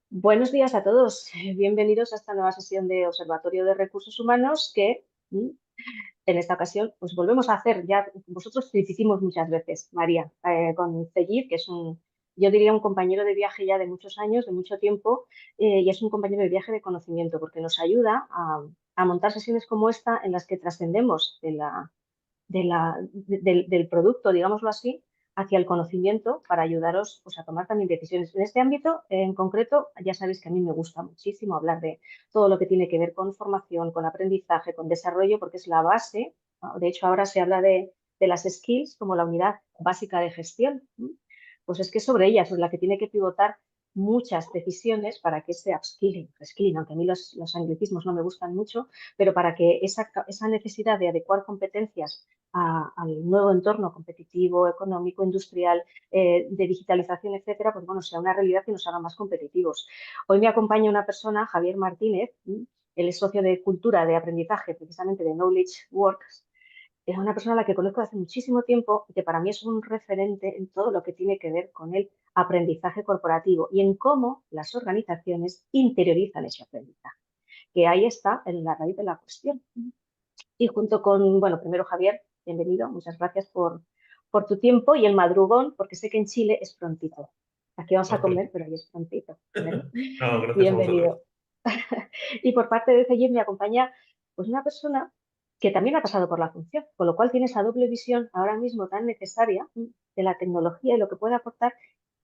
Buenos días a todos. Bienvenidos a esta nueva sesión de Observatorio de Recursos Humanos que en esta ocasión pues volvemos a hacer. Ya vosotros lo hicimos muchas veces, María, con Cellid, que es yo diría un compañero de viaje ya de muchos años, de mucho tiempo, y es un compañero de viaje de conocimiento porque nos ayuda a montar sesiones como esta en las que trascendemos del producto, digámoslo así, hacia el conocimiento para ayudaros pues, a tomar también decisiones. En este ámbito en concreto, ya sabéis que a mí me gusta muchísimo hablar de todo lo que tiene que ver con formación, con aprendizaje, con desarrollo, porque es la base, ¿no? De hecho, ahora se habla de las skills como la unidad básica de gestión. Pues es que sobre ellas es la que tiene que pivotar muchas decisiones para que ese upskilling, reskilling, aunque a mí los anglicismos no me gustan mucho, pero para que esa necesidad de adecuar competencias al nuevo entorno competitivo, económico, industrial, de digitalización, etcétera, pues bueno, sea una realidad que nos haga más competitivos. Hoy me acompaña una persona, Javier Martínez, él es socio de cultura de aprendizaje, precisamente de Knowledge Works. Es una persona a la que conozco hace muchísimo tiempo y que para mí es un referente en todo lo que tiene que ver con el aprendizaje corporativo y en cómo las organizaciones interiorizan ese aprendizaje, que ahí está en la raíz de la cuestión. Y junto con, bueno, primero Javier, bienvenido, muchas gracias por tu tiempo y el madrugón, porque sé que en Chile es prontito. Aquí vamos a No, comer, pero ahí es prontito. ¿Eh? no, gracias a vosotros. Bienvenido. Y por parte de CEGIP me acompaña pues una persona que también ha pasado por la función, con lo cual tiene esa doble visión ahora mismo tan necesaria de la tecnología y lo que puede aportar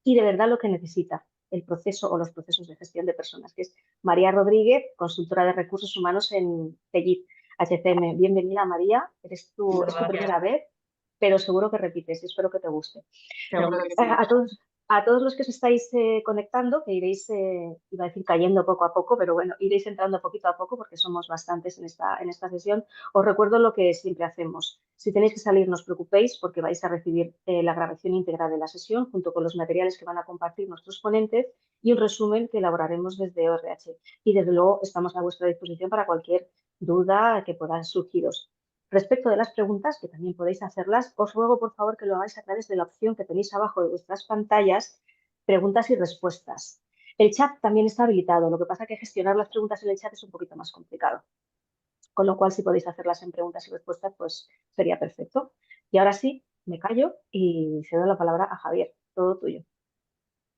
y de verdad lo que necesita el proceso o los procesos de gestión de personas, que es María Rodríguez, consultora de recursos humanos en CEGIP HCM. Bienvenida, María. Es tu Gracias. primera vez, pero seguro que repites y espero que te guste. Seguro que sí. A todos los que os estáis conectando, que iréis, iba a decir cayendo poco a poco, pero bueno, iréis entrando poquito a poco porque somos bastantes en esta sesión, os recuerdo lo que siempre hacemos. Si tenéis que salir, no os preocupéis porque vais a recibir la grabación íntegra de la sesión junto con los materiales que van a compartir nuestros ponentes y un resumen que elaboraremos desde ORH. Y desde luego estamos a vuestra disposición para cualquier duda que pueda surgiros. Respecto de las preguntas, que también podéis hacerlas, os ruego por favor que lo hagáis a través de la opción que tenéis abajo de vuestras pantallas, preguntas y respuestas. El chat también está habilitado, lo que pasa es que gestionar las preguntas en el chat es un poquito más complicado. Con lo cual, si podéis hacerlas en preguntas y respuestas, pues sería perfecto. Y ahora sí, me callo y cedo la palabra a Javier. Todo tuyo.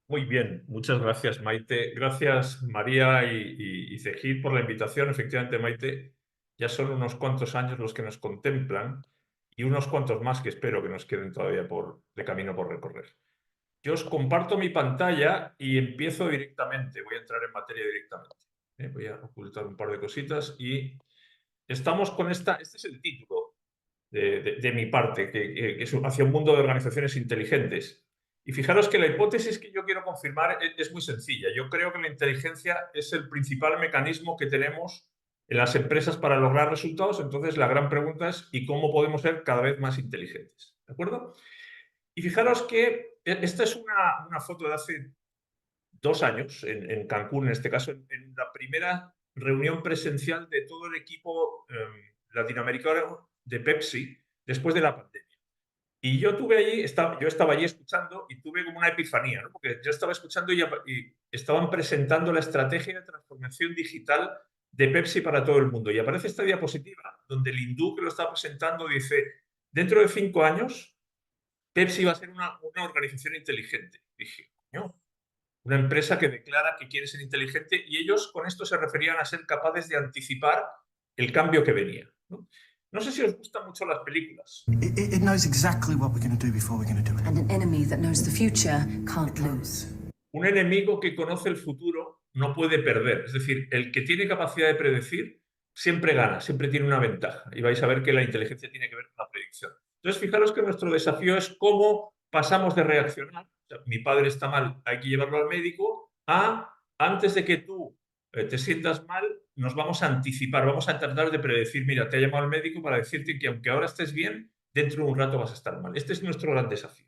Muy bien, muchas gracias, Maite. Gracias, María y Cejid, por la invitación. Efectivamente, Maite, ya son unos cuantos años los que nos contemplan y unos cuantos más que espero que nos queden todavía de camino por recorrer. Yo os comparto mi pantalla y empiezo directamente. Voy a entrar en materia directamente. Voy a ocultar un par de cositas y estamos con este es el título de mi parte, que es hacia un mundo de organizaciones inteligentes. Y fijaros que la hipótesis que yo quiero confirmar es muy sencilla. Yo creo que la inteligencia es el principal mecanismo que tenemos en las empresas para lograr resultados. Entonces, la gran pregunta es, ¿y cómo podemos ser cada vez más inteligentes? ¿De acuerdo? Y fijaros que esta es una foto de hace 2 años, en Cancún, en este caso, en la primera reunión presencial de todo el equipo latinoamericano de Pepsi después de la pandemia. Y yo estaba allí escuchando y tuve como una epifanía, ¿no? Porque yo estaba escuchando y estaban presentando la estrategia de transformación digital de Pepsi para todo el mundo. Y aparece esta diapositiva donde el hindú que lo está presentando dice, dentro de 5 años, Pepsi va a ser una organización inteligente. Dije, coño, una empresa que declara que quiere ser inteligente y ellos con esto se referían a ser capaces de anticipar el cambio que venía, ¿no? No sé si os gustan mucho las películas. It knows exactly what we're going to do before we're going to do it. And an enemy that knows the future can't lose. Un enemigo que conoce el futuro no puede perder. Es decir, el que tiene capacidad de predecir siempre gana, siempre tiene una ventaja. Y vais a ver que la inteligencia tiene que ver con la predicción. Entonces, fijaros que nuestro desafío es cómo pasamos de reaccionar, o sea, mi padre está mal, hay que llevarlo al médico, a antes de que tú te sientas mal, nos vamos a anticipar, vamos a tratar de predecir, mira, te ha llamado el médico para decirte que aunque ahora estés bien, dentro de un rato vas a estar mal. Este es nuestro gran desafío.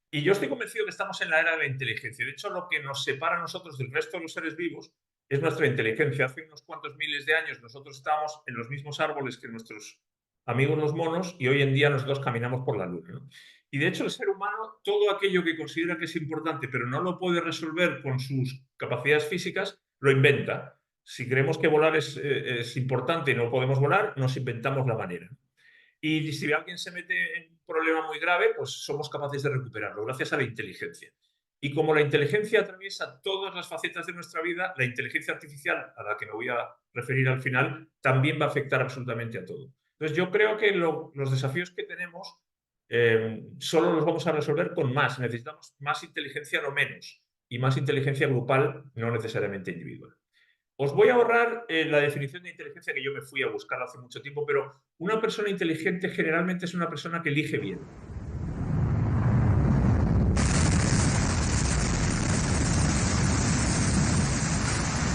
Y yo estoy convencido que estamos en la era de la inteligencia. De hecho, lo que nos separa a nosotros del resto de los seres vivos es nuestra inteligencia. Hace unos cuantos miles de años nosotros estábamos en los mismos árboles que nuestros amigos los monos y hoy en día nosotros caminamos por la luna, ¿no? Y de hecho el ser humano, todo aquello que considera que es importante pero no lo puede resolver con sus capacidades físicas, lo inventa. Si creemos que volar es importante y no podemos volar, nos inventamos la manera. Y si alguien se mete en un problema muy grave, pues somos capaces de recuperarlo gracias a la inteligencia. Y como la inteligencia atraviesa todas las facetas de nuestra vida, la inteligencia artificial, a la que me voy a referir al final, también va a afectar absolutamente a todo. Entonces yo creo que los desafíos que tenemos solo los vamos a resolver con más. Necesitamos más inteligencia, no menos. Y más inteligencia grupal, no necesariamente individual. Os voy a ahorrar la definición de inteligencia que yo me fui a buscar hace mucho tiempo, pero una persona inteligente generalmente es una persona que elige bien.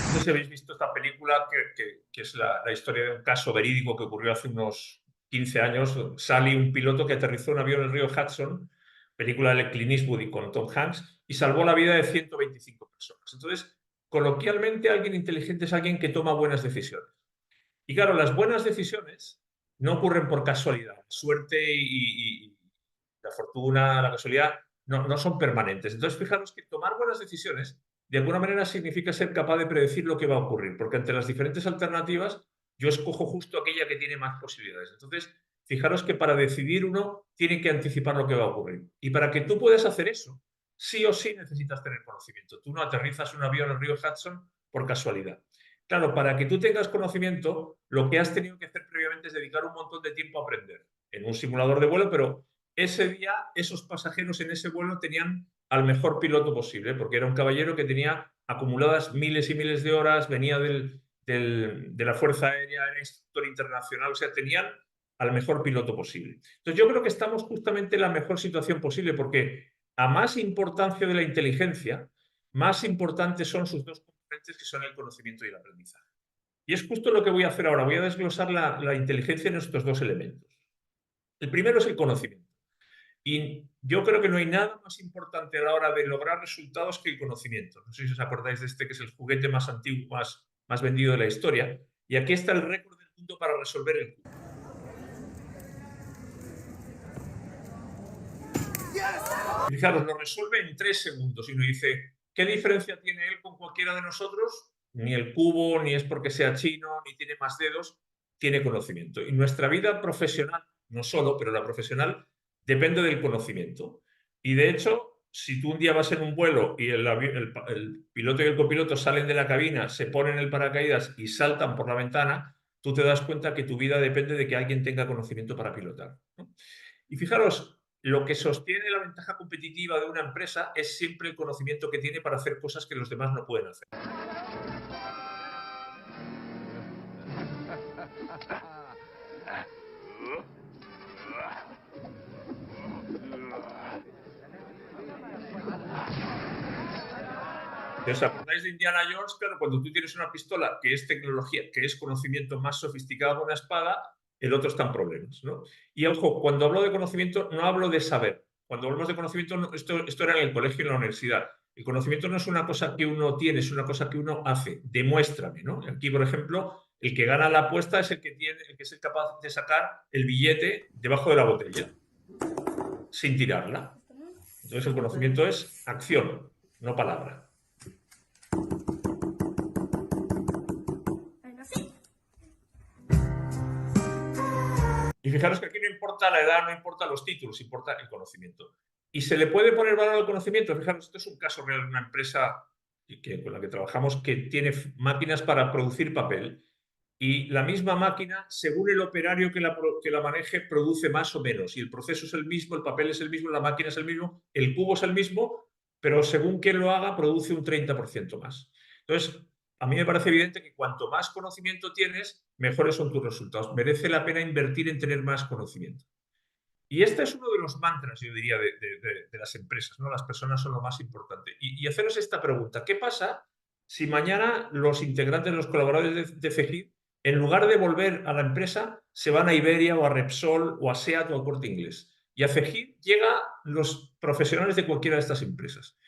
No sé si habéis visto esta película que es la historia de un caso verídico que ocurrió hace unos 15 años. Sally, un piloto que aterrizó un avión en el río Hudson, película de Clint Eastwood y con Tom Hanks, y salvó la vida de 125 personas. Entonces, coloquialmente, alguien inteligente es alguien que toma buenas decisiones. Y claro, las buenas decisiones no ocurren por casualidad. Suerte y la fortuna, la casualidad, no son permanentes. Entonces, fijaros que tomar buenas decisiones, de alguna manera, significa ser capaz de predecir lo que va a ocurrir, porque ante las diferentes alternativas, yo escojo justo aquella que tiene más posibilidades. Entonces, fijaros que para decidir uno, tiene que anticipar lo que va a ocurrir. Y para que tú puedas hacer eso, sí o sí necesitas tener conocimiento. Tú no aterrizas un avión en el río Hudson por casualidad. Claro, para que tú tengas conocimiento, lo que has tenido que hacer previamente es dedicar un montón de tiempo a aprender en un simulador de vuelo, pero ese día esos pasajeros en ese vuelo tenían al mejor piloto posible, porque era un caballero que tenía acumuladas miles y miles de horas, venía de la Fuerza Aérea, era instructor internacional, o sea, tenían al mejor piloto posible. Entonces yo creo que estamos justamente en la mejor situación posible, porque a más importancia de la inteligencia, más importantes son sus dos componentes, que son el conocimiento y el aprendizaje. Y es justo lo que voy a hacer ahora. Voy a desglosar la inteligencia en estos dos elementos. El primero es el conocimiento. Y yo creo que no hay nada más importante a la hora de lograr resultados que el conocimiento. No sé si os acordáis de este, que es el juguete más antiguo, más vendido de la historia. Y aquí está el récord del mundo para resolver el cubo. Fijaros, lo resuelve en 3 segundos. Y uno dice, ¿qué diferencia tiene él con cualquiera de nosotros? Ni el cubo, ni es porque sea chino, ni tiene más dedos, tiene conocimiento. Y nuestra vida profesional, no solo, pero la profesional, depende del conocimiento. Y de hecho, si tú un día vas en un vuelo y el piloto y el copiloto salen de la cabina, se ponen el paracaídas y saltan por la ventana, tú te das cuenta que tu vida depende de que alguien tenga conocimiento para pilotar, ¿no? Y fijaros, lo que sostiene la ventaja competitiva de una empresa es siempre el conocimiento que tiene para hacer cosas que los demás no pueden hacer. ¿Os acordáis de Indiana Jones? Claro, cuando tú tienes una pistola que es tecnología, que es conocimiento más sofisticado que una espada, el otro está en problemas, ¿no? Y ojo, cuando hablo de conocimiento, no hablo de saber. Cuando hablamos de conocimiento, esto era en el colegio y en la universidad. El conocimiento no es una cosa que uno tiene, es una cosa que uno hace. Demuéstrame, ¿no? Aquí, por ejemplo, el que gana la apuesta es el que es capaz de sacar el billete debajo de la botella, sin tirarla. Entonces, el conocimiento es acción, no palabra. Y fijaros que aquí no importa la edad, no importa los títulos, importa el conocimiento. Y se le puede poner valor al conocimiento. Fijaros, esto es un caso real de una empresa con la que trabajamos que tiene máquinas para producir papel. Y la misma máquina, según el operario que la maneje, produce más o menos. Y el proceso es el mismo, el papel es el mismo, la máquina es el mismo, el cubo es el mismo, pero según quien lo haga, produce un 30% más. Entonces, a mí me parece evidente que cuanto más conocimiento tienes, mejores son tus resultados. Merece la pena invertir en tener más conocimiento. Y este es uno de los mantras, yo diría, de las empresas, ¿no? Las personas son lo más importante. Y haceros esta pregunta: ¿qué pasa si mañana los integrantes, los colaboradores de CEGID, en lugar de volver a la empresa, se van a Iberia o a Repsol o a SEAT o a Corte Inglés? Y a CEGID llegan los profesionales de cualquiera de estas empresas.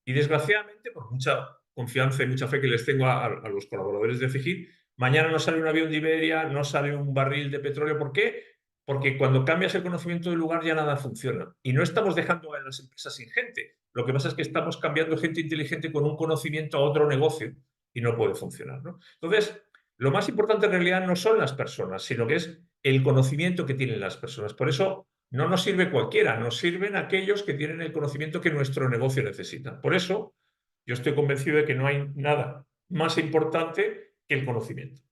Y desgraciadamente, por mucha confianza y mucha fe que les tengo a los colaboradores de CEGID, mañana no sale un avión de Iberia, no sale un barril de petróleo. ¿Por qué? porque cuando cambias el conocimiento del lugar ya nada funciona. Y no estamos dejando a las empresas sin gente. Lo que pasa es que estamos cambiando gente inteligente con un conocimiento a otro negocio y no puede funcionar, ¿no? Entonces, lo más importante en realidad no son las personas, sino que es el conocimiento que tienen las personas. Por eso no nos sirve cualquiera, nos sirven aquellos que tienen el conocimiento que nuestro negocio necesita. Por eso yo estoy convencido de que no hay nada más importante que el conocimiento.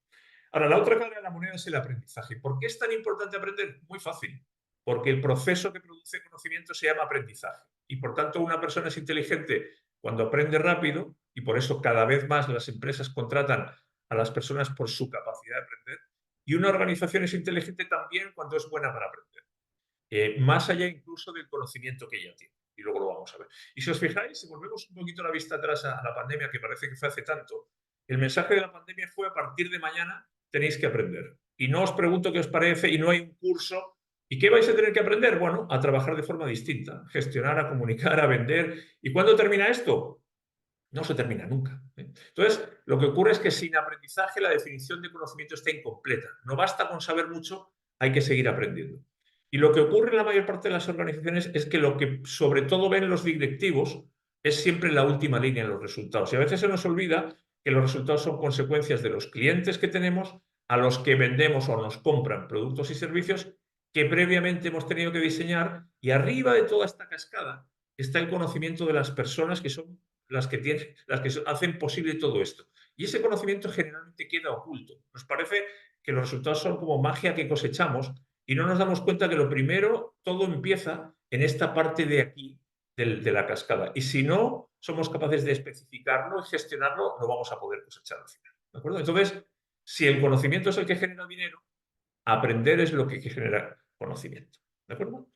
Ahora, la otra cara de la moneda es el aprendizaje. ¿Por qué es tan importante aprender? Muy fácil. Porque el proceso que produce conocimiento se llama aprendizaje. Y por tanto, una persona es inteligente cuando aprende rápido, y por eso cada vez más las empresas contratan a las personas por su capacidad de aprender. Y una organización es inteligente también cuando es buena para aprender. Más allá incluso del conocimiento que ya tiene. Y luego lo vamos a ver. Y si os fijáis, si volvemos un poquito la vista atrás a la pandemia, que parece que fue hace tanto, el mensaje de la pandemia fue: a partir de mañana tenéis que aprender. Y no os pregunto qué os parece, y no hay un curso. ¿Y qué vais a tener que aprender? Bueno, a trabajar de forma distinta, gestionar, a comunicar, a vender. ¿Y cuándo termina esto? No se termina nunca. Entonces, lo que ocurre es que sin aprendizaje la definición de conocimiento está incompleta. No basta con saber mucho, hay que seguir aprendiendo. Y lo que ocurre en la mayor parte de las organizaciones es que lo que sobre todo ven los directivos es siempre la última línea en los resultados. Y a veces se nos olvida que los resultados son consecuencias de los clientes que tenemos, a los que vendemos o nos compran productos y servicios que previamente hemos tenido que diseñar, y arriba de toda esta cascada está el conocimiento de las personas que son las que hacen posible todo esto. Y ese conocimiento generalmente queda oculto. Nos parece que los resultados son como magia que cosechamos y no nos damos cuenta que lo primero, todo empieza en esta parte de aquí de la cascada. Y si no somos capaces de especificarlo y gestionarlo, no vamos a poder cosechar al final. ¿De acuerdo? Entonces, si el conocimiento es el que genera dinero, aprender es lo que genera conocimiento. ¿De acuerdo?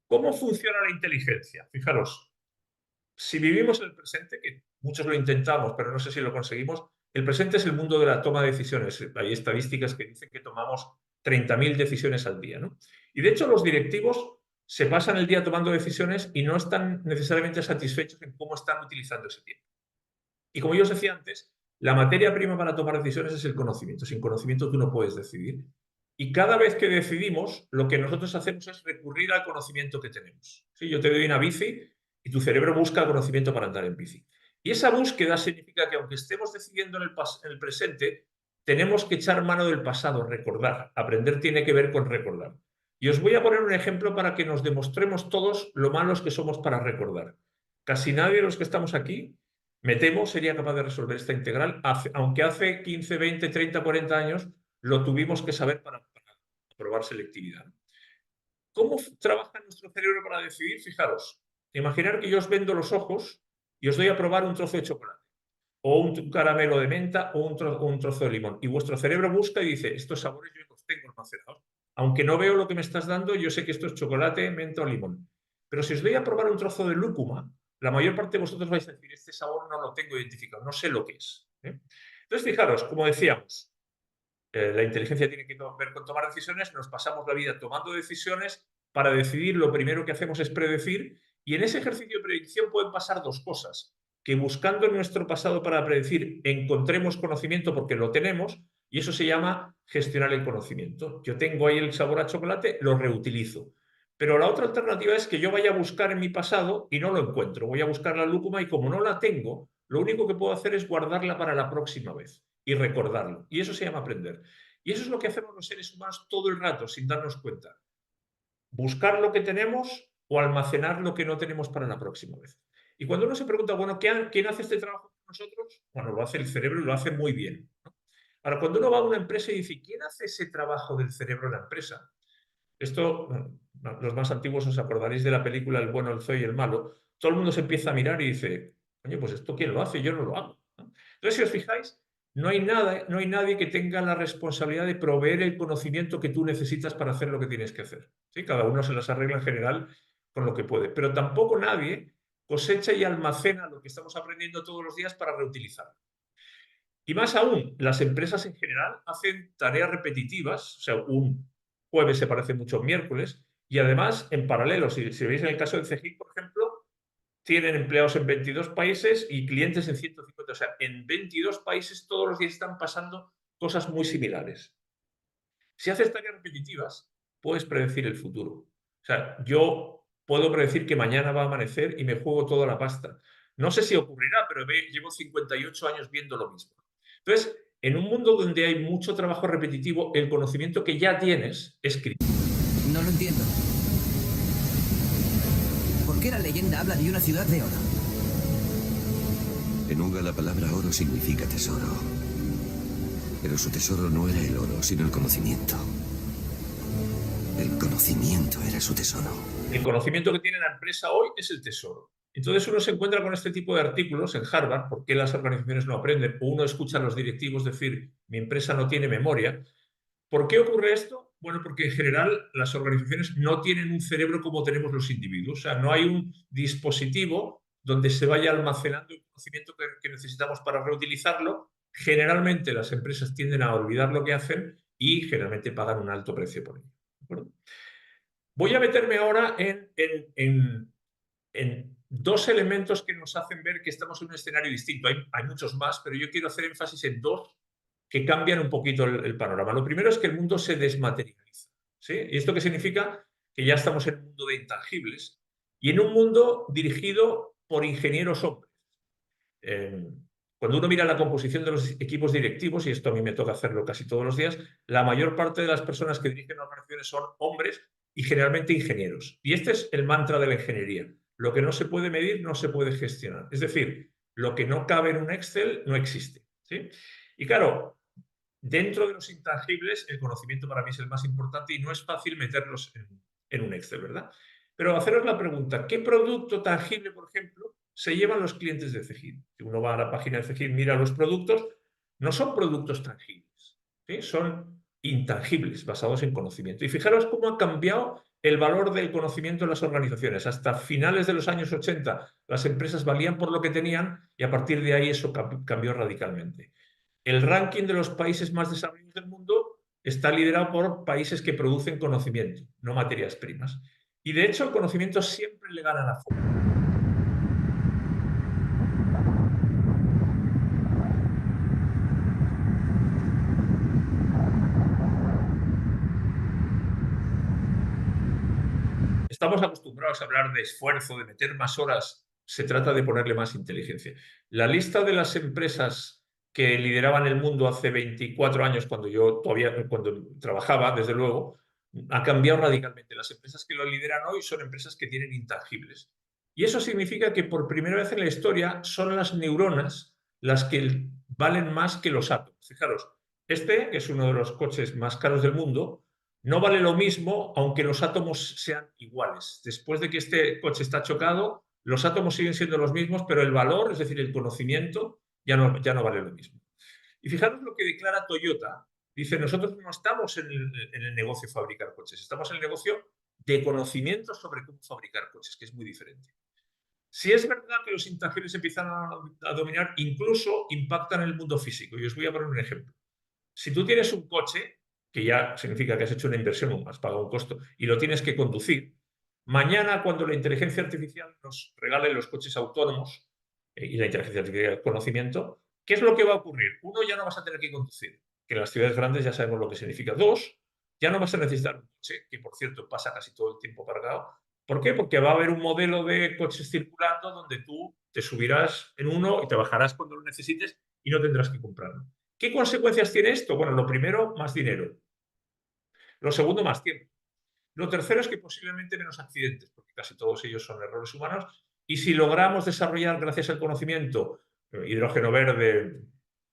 ¿Cómo funciona la inteligencia? Fijaros, si vivimos el presente, que muchos lo intentamos, pero no sé si lo conseguimos, el presente es el mundo de la toma de decisiones. Hay estadísticas que dicen que tomamos 30.000 decisiones al día, ¿no? Y de hecho los directivos se pasan el día tomando decisiones y no están necesariamente satisfechos en cómo están utilizando ese tiempo. Y como yo os decía antes, la materia prima para tomar decisiones es el conocimiento. Sin conocimiento tú no puedes decidir. Y cada vez que decidimos, lo que nosotros hacemos es recurrir al conocimiento que tenemos. ¿Sí? Yo te doy una bici y tu cerebro busca el conocimiento para andar en bici. Y esa búsqueda significa que aunque estemos decidiendo en el presente, tenemos que echar mano del pasado, recordar. Aprender tiene que ver con recordar. Y os voy a poner un ejemplo para que nos demostremos todos lo malos que somos para recordar. Casi nadie de los que estamos aquí, me temo, sería capaz de resolver esta integral, aunque hace 15, 20, 30, 40 años lo tuvimos que saber para probar selectividad. ¿Cómo trabaja nuestro cerebro para decidir? Fijaros, imaginar que yo os vendo los ojos y os doy a probar un trozo de chocolate, o un caramelo de menta, o un trozo de limón. Y vuestro cerebro busca y dice: estos sabores yo los tengo almacenados. Aunque no veo lo que me estás dando, yo sé que esto es chocolate, menta o limón. Pero si os doy a probar un trozo de lúcuma, la mayor parte de vosotros vais a decir: este sabor no lo tengo identificado, no sé lo que es. Entonces, fijaros, como decíamos, la inteligencia tiene que ver con tomar decisiones, nos pasamos la vida tomando decisiones. Para decidir, lo primero que hacemos es predecir, y en ese ejercicio de predicción pueden pasar dos cosas: que buscando en nuestro pasado para predecir encontremos conocimiento porque lo tenemos, y eso se llama gestionar el conocimiento. Yo tengo ahí el sabor a chocolate, lo reutilizo. Pero la otra alternativa es que yo vaya a buscar en mi pasado y no lo encuentro. Voy a buscar la lúcuma y como no la tengo, lo único que puedo hacer es guardarla para la próxima vez y recordarlo. Y eso se llama aprender. Y eso es lo que hacemos los seres humanos todo el rato, sin darnos cuenta. Buscar lo que tenemos o almacenar lo que no tenemos para la próxima vez. Y cuando uno se pregunta, bueno, ¿quién hace este trabajo con nosotros? Bueno, lo hace el cerebro y lo hace muy bien, ¿no? Ahora, cuando uno va a una empresa y dice: ¿quién hace ese trabajo del cerebro en la empresa? Esto, los más antiguos os acordaréis de la película El bueno, el feo y el malo. Todo el mundo se empieza a mirar y dice: coño, pues esto ¿quién lo hace? Yo no lo hago, ¿no? Entonces, si os fijáis, no hay nadie que tenga la responsabilidad de proveer el conocimiento que tú necesitas para hacer lo que tienes que hacer. ¿Sí? Cada uno se las arregla en general con lo que puede. Pero tampoco nadie cosecha y almacena lo que estamos aprendiendo todos los días para reutilizarlo. Y más aún, las empresas en general hacen tareas repetitivas, o sea, un jueves se parece mucho a un miércoles, y además, en paralelo, si veis en el caso de CEGIC, por ejemplo, tienen empleados en 22 países y clientes en 150. O sea, en 22 países todos los días están pasando cosas muy similares. Si haces tareas repetitivas, puedes predecir el futuro. O sea, yo puedo predecir que mañana va a amanecer y me juego toda la pasta. No sé si ocurrirá, pero llevo 58 años viendo lo mismo. Entonces, en un mundo donde hay mucho trabajo repetitivo, el conocimiento que ya tienes es crítico. No lo entiendo. ¿Por qué la leyenda habla de una ciudad de oro? En Uga la palabra oro significa tesoro. Pero su tesoro no era el oro, sino el conocimiento. El conocimiento era su tesoro. El conocimiento que tiene la empresa hoy es el tesoro. Entonces uno se encuentra con este tipo de artículos en Harvard, ¿por qué las organizaciones no aprenden? O uno escucha a los directivos decir, mi empresa no tiene memoria. ¿Por qué ocurre esto? Bueno, porque en general las organizaciones no tienen un cerebro como tenemos los individuos. O sea, no hay un dispositivo donde se vaya almacenando el conocimiento que necesitamos para reutilizarlo. Generalmente las empresas tienden a olvidar lo que hacen y generalmente pagan un alto precio por ello. ¿De acuerdo? Voy a meterme ahora en dos elementos que nos hacen ver que estamos en un escenario distinto. Hay muchos más, pero yo quiero hacer énfasis en dos que cambian un poquito el panorama. Lo primero es que el mundo se desmaterializa, ¿sí? ¿Y esto qué significa? Que ya estamos en un mundo de intangibles y en un mundo dirigido por ingenieros hombres. Cuando uno mira la composición de los equipos directivos, y esto a mí me toca hacerlo casi todos los días, la mayor parte de las personas que dirigen organizaciones son hombres y generalmente ingenieros. Y este es el mantra de la ingeniería. Lo que no se puede medir no se puede gestionar. Es decir, lo que no cabe en un Excel no existe, ¿sí? Y claro, dentro de los intangibles, el conocimiento para mí es el más importante y no es fácil meterlos en un Excel, ¿verdad? Pero haceros la pregunta, ¿qué producto tangible, por ejemplo, se llevan los clientes de Cegid? Si uno va a la página de Cegid, mira los productos, no son productos tangibles, ¿sí? Son intangibles, basados en conocimiento. Y fijaros cómo ha cambiado el valor del conocimiento en las organizaciones. Hasta finales de los años 80, las empresas valían por lo que tenían y a partir de ahí eso cambió radicalmente. El ranking de los países más desarrollados del mundo está liderado por países que producen conocimiento, no materias primas. Y de hecho, el conocimiento siempre le gana a la forma. Estamos acostumbrados a hablar de esfuerzo, de meter más horas. Se trata de ponerle más inteligencia. La lista de las empresas que lideraban el mundo hace 24 años, cuando trabajaba, desde luego, ha cambiado radicalmente. Las empresas que lo lideran hoy son empresas que tienen intangibles. Y eso significa que por primera vez en la historia son las neuronas las que valen más que los átomos. Fijaros, este, que es uno de los coches más caros del mundo, no vale lo mismo aunque los átomos sean iguales. Después de que este coche está chocado, los átomos siguen siendo los mismos, pero el valor, es decir, el conocimiento, ya no vale lo mismo. Y fijaros lo que declara Toyota. Dice, nosotros no estamos en el negocio de fabricar coches, estamos en el negocio de conocimiento sobre cómo fabricar coches, que es muy diferente. Si es verdad que los intangibles empiezan a dominar, incluso impactan en el mundo físico. Y os voy a poner un ejemplo. Si tú tienes un coche, que ya significa que has hecho una inversión o has pagado un costo, y lo tienes que conducir, mañana cuando la inteligencia artificial nos regale los coches autónomos, y la inteligencia artificial el conocimiento, ¿qué es lo que va a ocurrir? Uno, ya no vas a tener que conducir, que en las ciudades grandes ya sabemos lo que significa. Dos, ya no vas a necesitar un coche, que por cierto pasa casi todo el tiempo cargado. ¿Por qué? Porque va a haber un modelo de coches circulando donde tú te subirás en uno y te bajarás cuando lo necesites y no tendrás que comprarlo. ¿Qué consecuencias tiene esto? Bueno, lo primero, más dinero. Lo segundo, más tiempo. Lo tercero es que posiblemente menos accidentes, porque casi todos ellos son errores humanos. Y si logramos desarrollar, gracias al conocimiento, hidrógeno verde,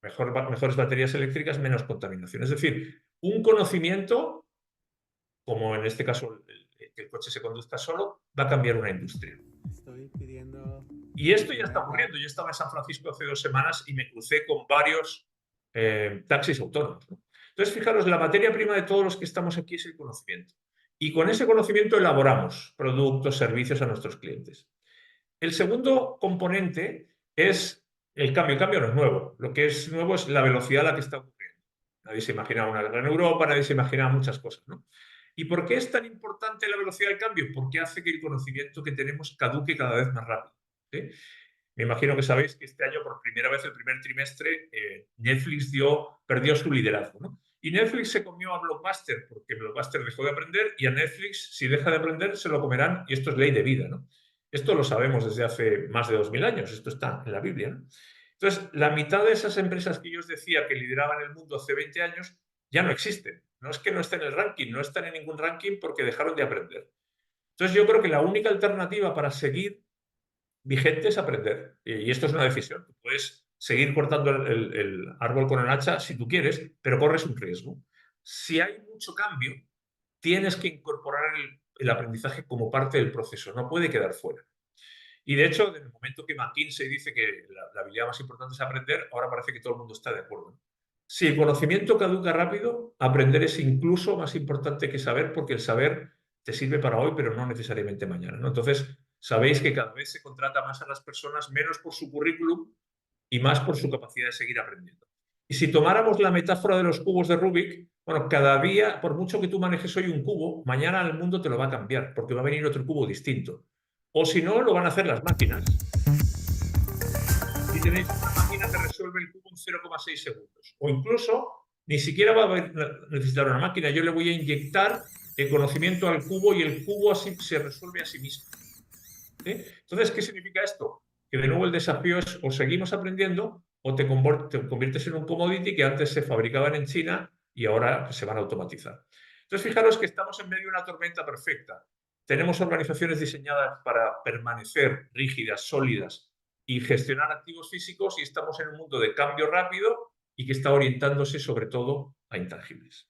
mejores baterías eléctricas, menos contaminación. Es decir, un conocimiento, como en este caso que el coche se conduzca solo, va a cambiar una industria. Y esto ya está ocurriendo. Yo estaba en San Francisco hace 2 semanas y me crucé con varios taxis autónomos, ¿no? Entonces, fijaros, la materia prima de todos los que estamos aquí es el conocimiento. Y con ese conocimiento elaboramos productos, servicios a nuestros clientes. El segundo componente es el cambio. El cambio no es nuevo. Lo que es nuevo es la velocidad a la que está ocurriendo. Nadie se imaginaba una guerra en Europa, nadie se imaginaba muchas cosas, ¿no? ¿Y por qué es tan importante la velocidad del cambio? Porque hace que el conocimiento que tenemos caduque cada vez más rápido, ¿sí? Me imagino que sabéis que este año, por primera vez, el primer trimestre, Netflix perdió su liderazgo, ¿no? Y Netflix se comió a Blockbuster porque Blockbuster dejó de aprender, y a Netflix, si deja de aprender, se lo comerán, y esto es ley de vida, ¿no? Esto lo sabemos desde hace más de 2000 años, esto está en la Biblia, ¿no? Entonces, la mitad de esas empresas que yo os decía que lideraban el mundo hace 20 años ya no existen. No es que no estén en el ranking, no están en ningún ranking porque dejaron de aprender. Entonces, yo creo que la única alternativa para seguir vigente es aprender. Y esto es una decisión. Tú puedes seguir cortando el árbol con el hacha si tú quieres, pero corres un riesgo. Si hay mucho cambio, tienes que incorporar el aprendizaje como parte del proceso, no puede quedar fuera. Y de hecho, en el momento que McKinsey dice que la habilidad más importante es aprender, ahora parece que todo el mundo está de acuerdo. Si el conocimiento caduca rápido, aprender es incluso más importante que saber, porque el saber te sirve para hoy, pero no necesariamente mañana, ¿no? Entonces, sabéis que cada vez se contrata más a las personas, menos por su currículum y más por su capacidad de seguir aprendiendo. Y si tomáramos la metáfora de los cubos de Rubik, bueno, cada día, por mucho que tú manejes hoy un cubo, mañana el mundo te lo va a cambiar, porque va a venir otro cubo distinto. O si no, lo van a hacer las máquinas. Si tenéis una máquina que resuelve el cubo en 0,6 segundos. O incluso, ni siquiera va a necesitar una máquina. Yo le voy a inyectar el conocimiento al cubo y el cubo así se resuelve a sí mismo. ¿Sí? Entonces, ¿qué significa esto? Que de nuevo el desafío es o seguimos aprendiendo o te conviertes en un commodity que antes se fabricaban en China y ahora se van a automatizar. Entonces, fijaros que estamos en medio de una tormenta perfecta. Tenemos organizaciones diseñadas para permanecer rígidas, sólidas y gestionar activos físicos, y estamos en un mundo de cambio rápido y que está orientándose sobre todo a intangibles.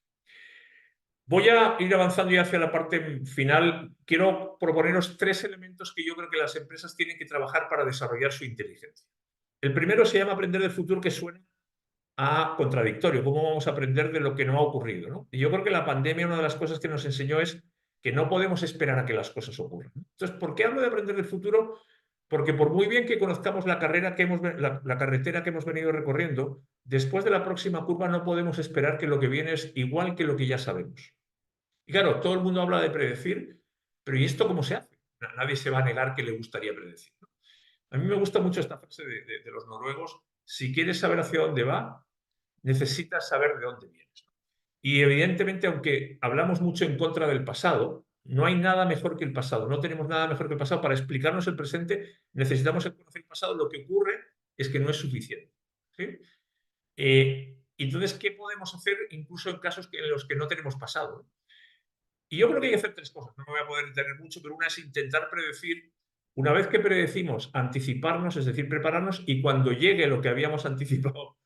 Voy a ir avanzando ya hacia la parte final. Quiero proponeros 3 elementos que yo creo que las empresas tienen que trabajar para desarrollar su inteligencia. El primero se llama aprender del futuro, que suena a contradictorio. ¿Cómo vamos a aprender de lo que no ha ocurrido, ¿no? Y yo creo que la pandemia, una de las cosas que nos enseñó es que no podemos esperar a que las cosas ocurran. Entonces, ¿por qué hablo de aprender del futuro? Porque por muy bien que conozcamos la carretera que hemos venido recorriendo, después de la próxima curva no podemos esperar que lo que viene es igual que lo que ya sabemos. Y claro, todo el mundo habla de predecir, pero ¿y esto cómo se hace? Nadie se va a negar que le gustaría predecir, ¿no? A mí me gusta mucho esta frase de los noruegos: si quieres saber hacia dónde va, necesitas saber de dónde vienes. Y evidentemente, aunque hablamos mucho en contra del pasado, no hay nada mejor que el pasado. No tenemos nada mejor que el pasado. Para explicarnos el presente necesitamos conocer el pasado. Lo que ocurre es que no es suficiente, ¿sí? Entonces, ¿qué podemos hacer incluso en casos en los que no tenemos pasado? Y yo creo que hay que hacer 3 cosas. No me voy a poder detener mucho, pero una es intentar predecir. Una vez que predecimos, anticiparnos, es decir, prepararnos, y cuando llegue lo que habíamos anticipado,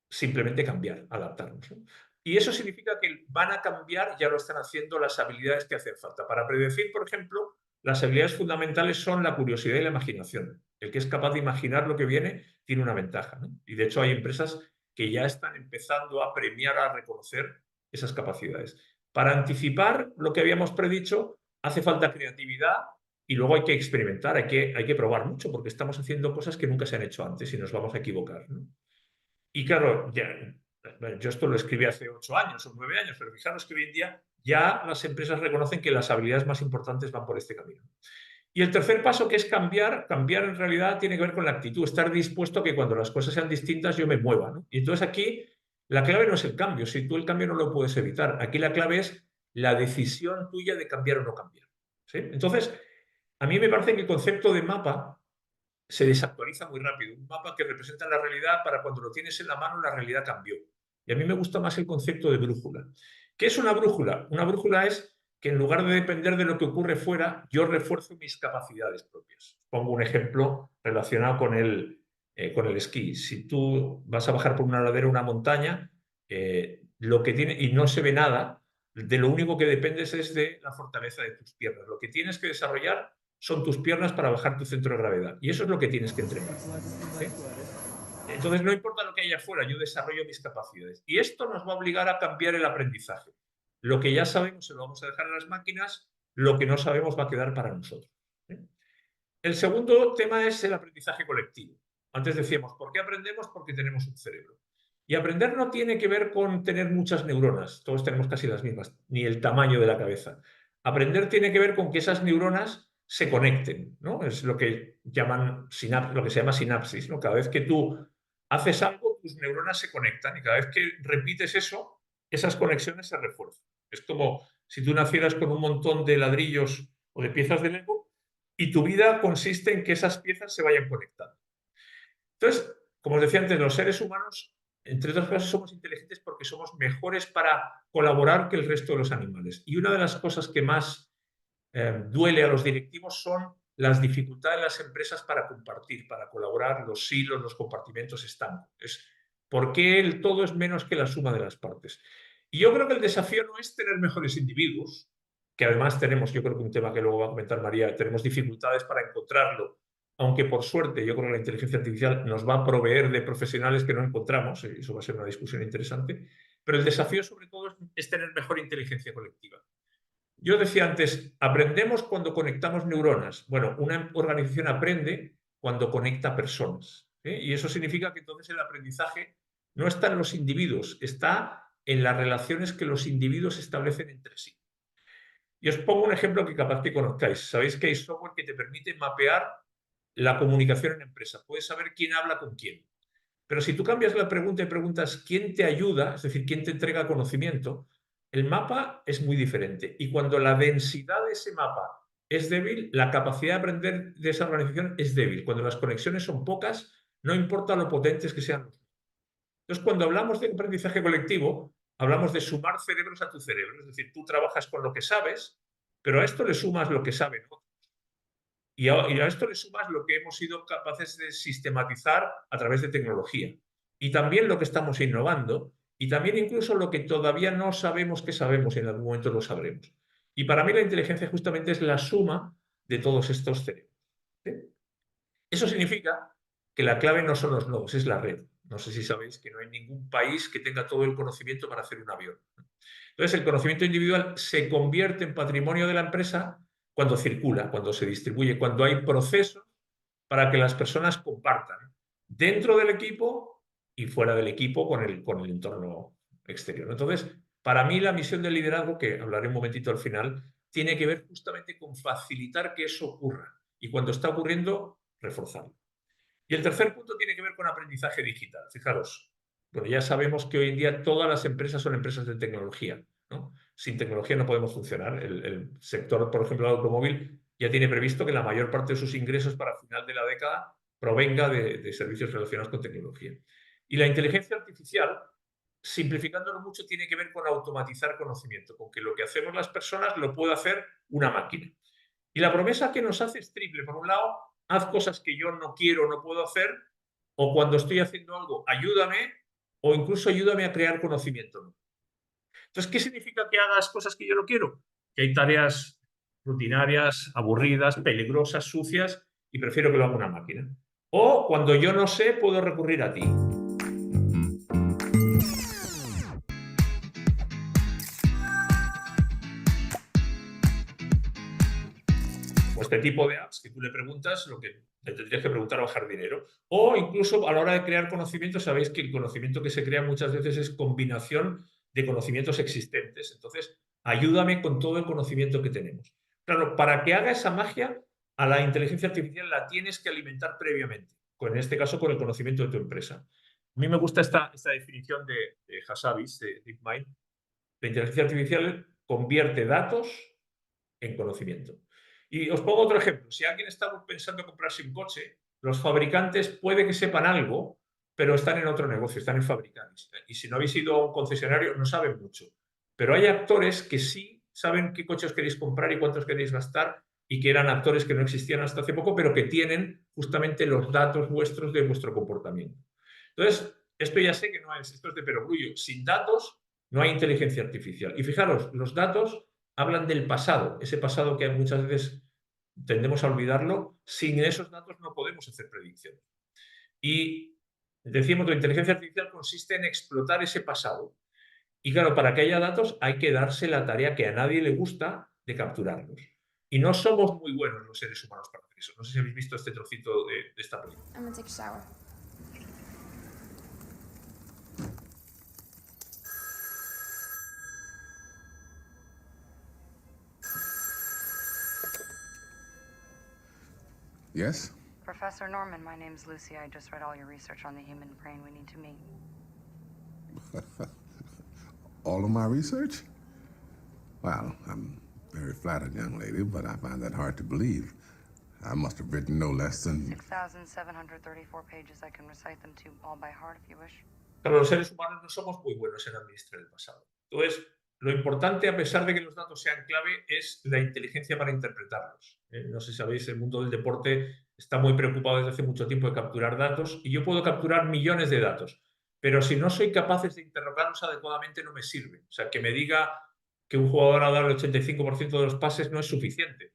simplemente cambiar, adaptarnos, ¿no? Y eso significa que van a cambiar, ya lo están haciendo, las habilidades que hacen falta. Para predecir, por ejemplo, las habilidades fundamentales son la curiosidad y la imaginación. El que es capaz de imaginar lo que viene tiene una ventaja, ¿no? Y de hecho hay empresas que ya están empezando a premiar, a reconocer esas capacidades. Para anticipar lo que habíamos predicho, hace falta creatividad y luego hay que experimentar, hay que probar mucho, porque estamos haciendo cosas que nunca se han hecho antes y nos vamos a equivocar, ¿no? Y claro, yo esto lo escribí hace 8 años o 9 años, pero fijaros que hoy en día ya las empresas reconocen que las habilidades más importantes van por este camino. Y el tercer paso, que es cambiar en realidad tiene que ver con la actitud, estar dispuesto a que cuando las cosas sean distintas yo me mueva, ¿no? Y entonces aquí la clave no es el cambio, si tú el cambio no lo puedes evitar, aquí la clave es la decisión tuya de cambiar o no cambiar, ¿sí? Entonces, a mí me parece que el concepto de mapa se desactualiza muy rápido. Un mapa que representa la realidad, para cuando lo tienes en la mano, la realidad cambió. Y a mí me gusta más el concepto de brújula. ¿Qué es una brújula? Una brújula es que en lugar de depender de lo que ocurre fuera, yo refuerzo mis capacidades propias. Pongo un ejemplo relacionado con el esquí. Si tú vas a bajar por una ladera, una montaña, lo que tiene, y no se ve nada, de lo único que dependes es de la fortaleza de tus piernas. Lo que tienes que desarrollar son tus piernas para bajar tu centro de gravedad. Y eso es lo que tienes que entrenar, ¿sí? Entonces, no importa lo que haya afuera, yo desarrollo mis capacidades. Y esto nos va a obligar a cambiar el aprendizaje. Lo que ya sabemos se lo vamos a dejar a las máquinas, lo que no sabemos va a quedar para nosotros, ¿sí? El segundo tema es el aprendizaje colectivo. Antes decíamos, ¿por qué aprendemos? Porque tenemos un cerebro. Y aprender no tiene que ver con tener muchas neuronas, todos tenemos casi las mismas, ni el tamaño de la cabeza. Aprender tiene que ver con que esas neuronas se conecten, ¿no? Es lo que llaman lo que se llama sinapsis, ¿no? Cada vez que tú haces algo, tus neuronas se conectan y cada vez que repites eso, esas conexiones se refuerzan. Es como si tú nacieras con un montón de ladrillos o de piezas de Lego y tu vida consiste en que esas piezas se vayan conectando. Entonces, como os decía antes, los seres humanos, entre otras cosas, somos inteligentes porque somos mejores para colaborar que el resto de los animales. Y una de las cosas que más duele a los directivos son las dificultades de las empresas para compartir, para colaborar, los silos, los compartimentos estancos. Es por qué el todo es menos que la suma de las partes. Y yo creo que el desafío no es tener mejores individuos, que además tenemos, yo creo que un tema que luego va a comentar María, tenemos dificultades para encontrarlo, aunque por suerte yo creo que la inteligencia artificial nos va a proveer de profesionales que no encontramos, y eso va a ser una discusión interesante, pero el desafío sobre todo es tener mejor inteligencia colectiva. Yo decía antes, aprendemos cuando conectamos neuronas. Bueno, una organización aprende cuando conecta personas, ¿eh? Y eso significa que entonces el aprendizaje no está en los individuos, está en las relaciones que los individuos establecen entre sí. Y os pongo un ejemplo que capaz que conozcáis. Sabéis que hay software que te permite mapear la comunicación en empresa. Puedes saber quién habla con quién. Pero si tú cambias la pregunta y preguntas quién te ayuda, es decir, quién te entrega conocimiento, el mapa es muy diferente. Y cuando la densidad de ese mapa es débil, la capacidad de aprender de esa organización es débil. Cuando las conexiones son pocas, no importa lo potentes que sean. Entonces, cuando hablamos de aprendizaje colectivo, hablamos de sumar cerebros a tu cerebro. Es decir, tú trabajas con lo que sabes, pero a esto le sumas lo que saben otros. Y a esto le sumas lo que hemos sido capaces de sistematizar a través de tecnología. Y también lo que estamos innovando, y también incluso lo que todavía no sabemos que sabemos y en algún momento lo sabremos. Y para mí la inteligencia justamente es la suma de todos estos cerebros, ¿sí? Eso significa que la clave no son los nodos, es la red. No sé si sabéis que no hay ningún país que tenga todo el conocimiento para hacer un avión. Entonces, el conocimiento individual se convierte en patrimonio de la empresa cuando circula, cuando se distribuye, cuando hay procesos para que las personas compartan dentro del equipo y fuera del equipo con el entorno exterior. Entonces, para mí la misión del liderazgo, que hablaré un momentito al final, tiene que ver justamente con facilitar que eso ocurra y cuando está ocurriendo, reforzarlo. Y el tercer punto tiene que ver con aprendizaje digital. Fijaros, bueno, ya sabemos que hoy en día todas las empresas son empresas de tecnología, ¿no? Sin tecnología no podemos funcionar. El sector, por ejemplo, del automóvil ya tiene previsto que la mayor parte de sus ingresos para final de la década provenga de servicios relacionados con tecnología. Y la inteligencia artificial, simplificándolo mucho, tiene que ver con automatizar conocimiento, con que lo que hacemos las personas lo pueda hacer una máquina. Y la promesa que nos hace es triple. Por un lado, haz cosas que yo no quiero o no puedo hacer, o cuando estoy haciendo algo, ayúdame, o incluso ayúdame a crear conocimiento. Entonces, ¿qué significa que hagas cosas que yo no quiero? Que hay tareas rutinarias, aburridas, peligrosas, sucias, y prefiero que lo haga una máquina. O cuando yo no sé, puedo recurrir a ti. O este tipo de apps que tú le preguntas lo que le tendrías que preguntar a un jardinero. O incluso a la hora de crear conocimiento, sabéis que el conocimiento que se crea muchas veces es combinación de conocimientos existentes. Entonces, ayúdame con todo el conocimiento que tenemos. Claro, para que haga esa magia, a la inteligencia artificial la tienes que alimentar previamente, en este caso con el conocimiento de tu empresa. A mí me gusta esta definición de Hassabis, de DeepMind. La inteligencia artificial convierte datos en conocimiento. Y os pongo otro ejemplo. Si alguien está pensando comprarse un coche, los fabricantes puede que sepan algo, pero están en otro negocio, están en fabricantes. Y si no habéis ido a un concesionario, no saben mucho. Pero hay actores que sí saben qué coches queréis comprar y cuántos queréis gastar y que eran actores que no existían hasta hace poco, pero que tienen justamente los datos vuestros de vuestro comportamiento. Entonces, esto ya sé que no es, esto es de perogrullo. Sin datos no hay inteligencia artificial. Y fijaros, los datos hablan del pasado, ese pasado que muchas veces tendemos a olvidarlo. Sin esos datos no podemos hacer predicciones. Y decíamos que la inteligencia artificial consiste en explotar ese pasado. Y claro, para que haya datos hay que darse la tarea que a nadie le gusta de capturarlos. Y no somos muy buenos los seres humanos para hacer eso. No sé si habéis visto este trocito de esta película. I'm gonna take a shower. Yes? Professor Norman, my name's Lucy. I just read all your research on the human brain. We need to meet. All of my research? Well, I'm very flattered, young lady, but I find that hard to believe. I must have written no less than... 6,734 pages. I can recite them to you all by heart if you wish. Claro, los seres humanos no somos muy buenos en administrar el pasado. Entonces, lo importante, a pesar de que los datos sean clave, es la inteligencia para interpretarlos. No sé si sabéis, el mundo del deporte está muy preocupado desde hace mucho tiempo de capturar datos, y yo puedo capturar millones de datos, pero si no soy capaz de interrogarlos adecuadamente no me sirve. O sea, que me diga que un jugador ha dado el 85% de los pases no es suficiente.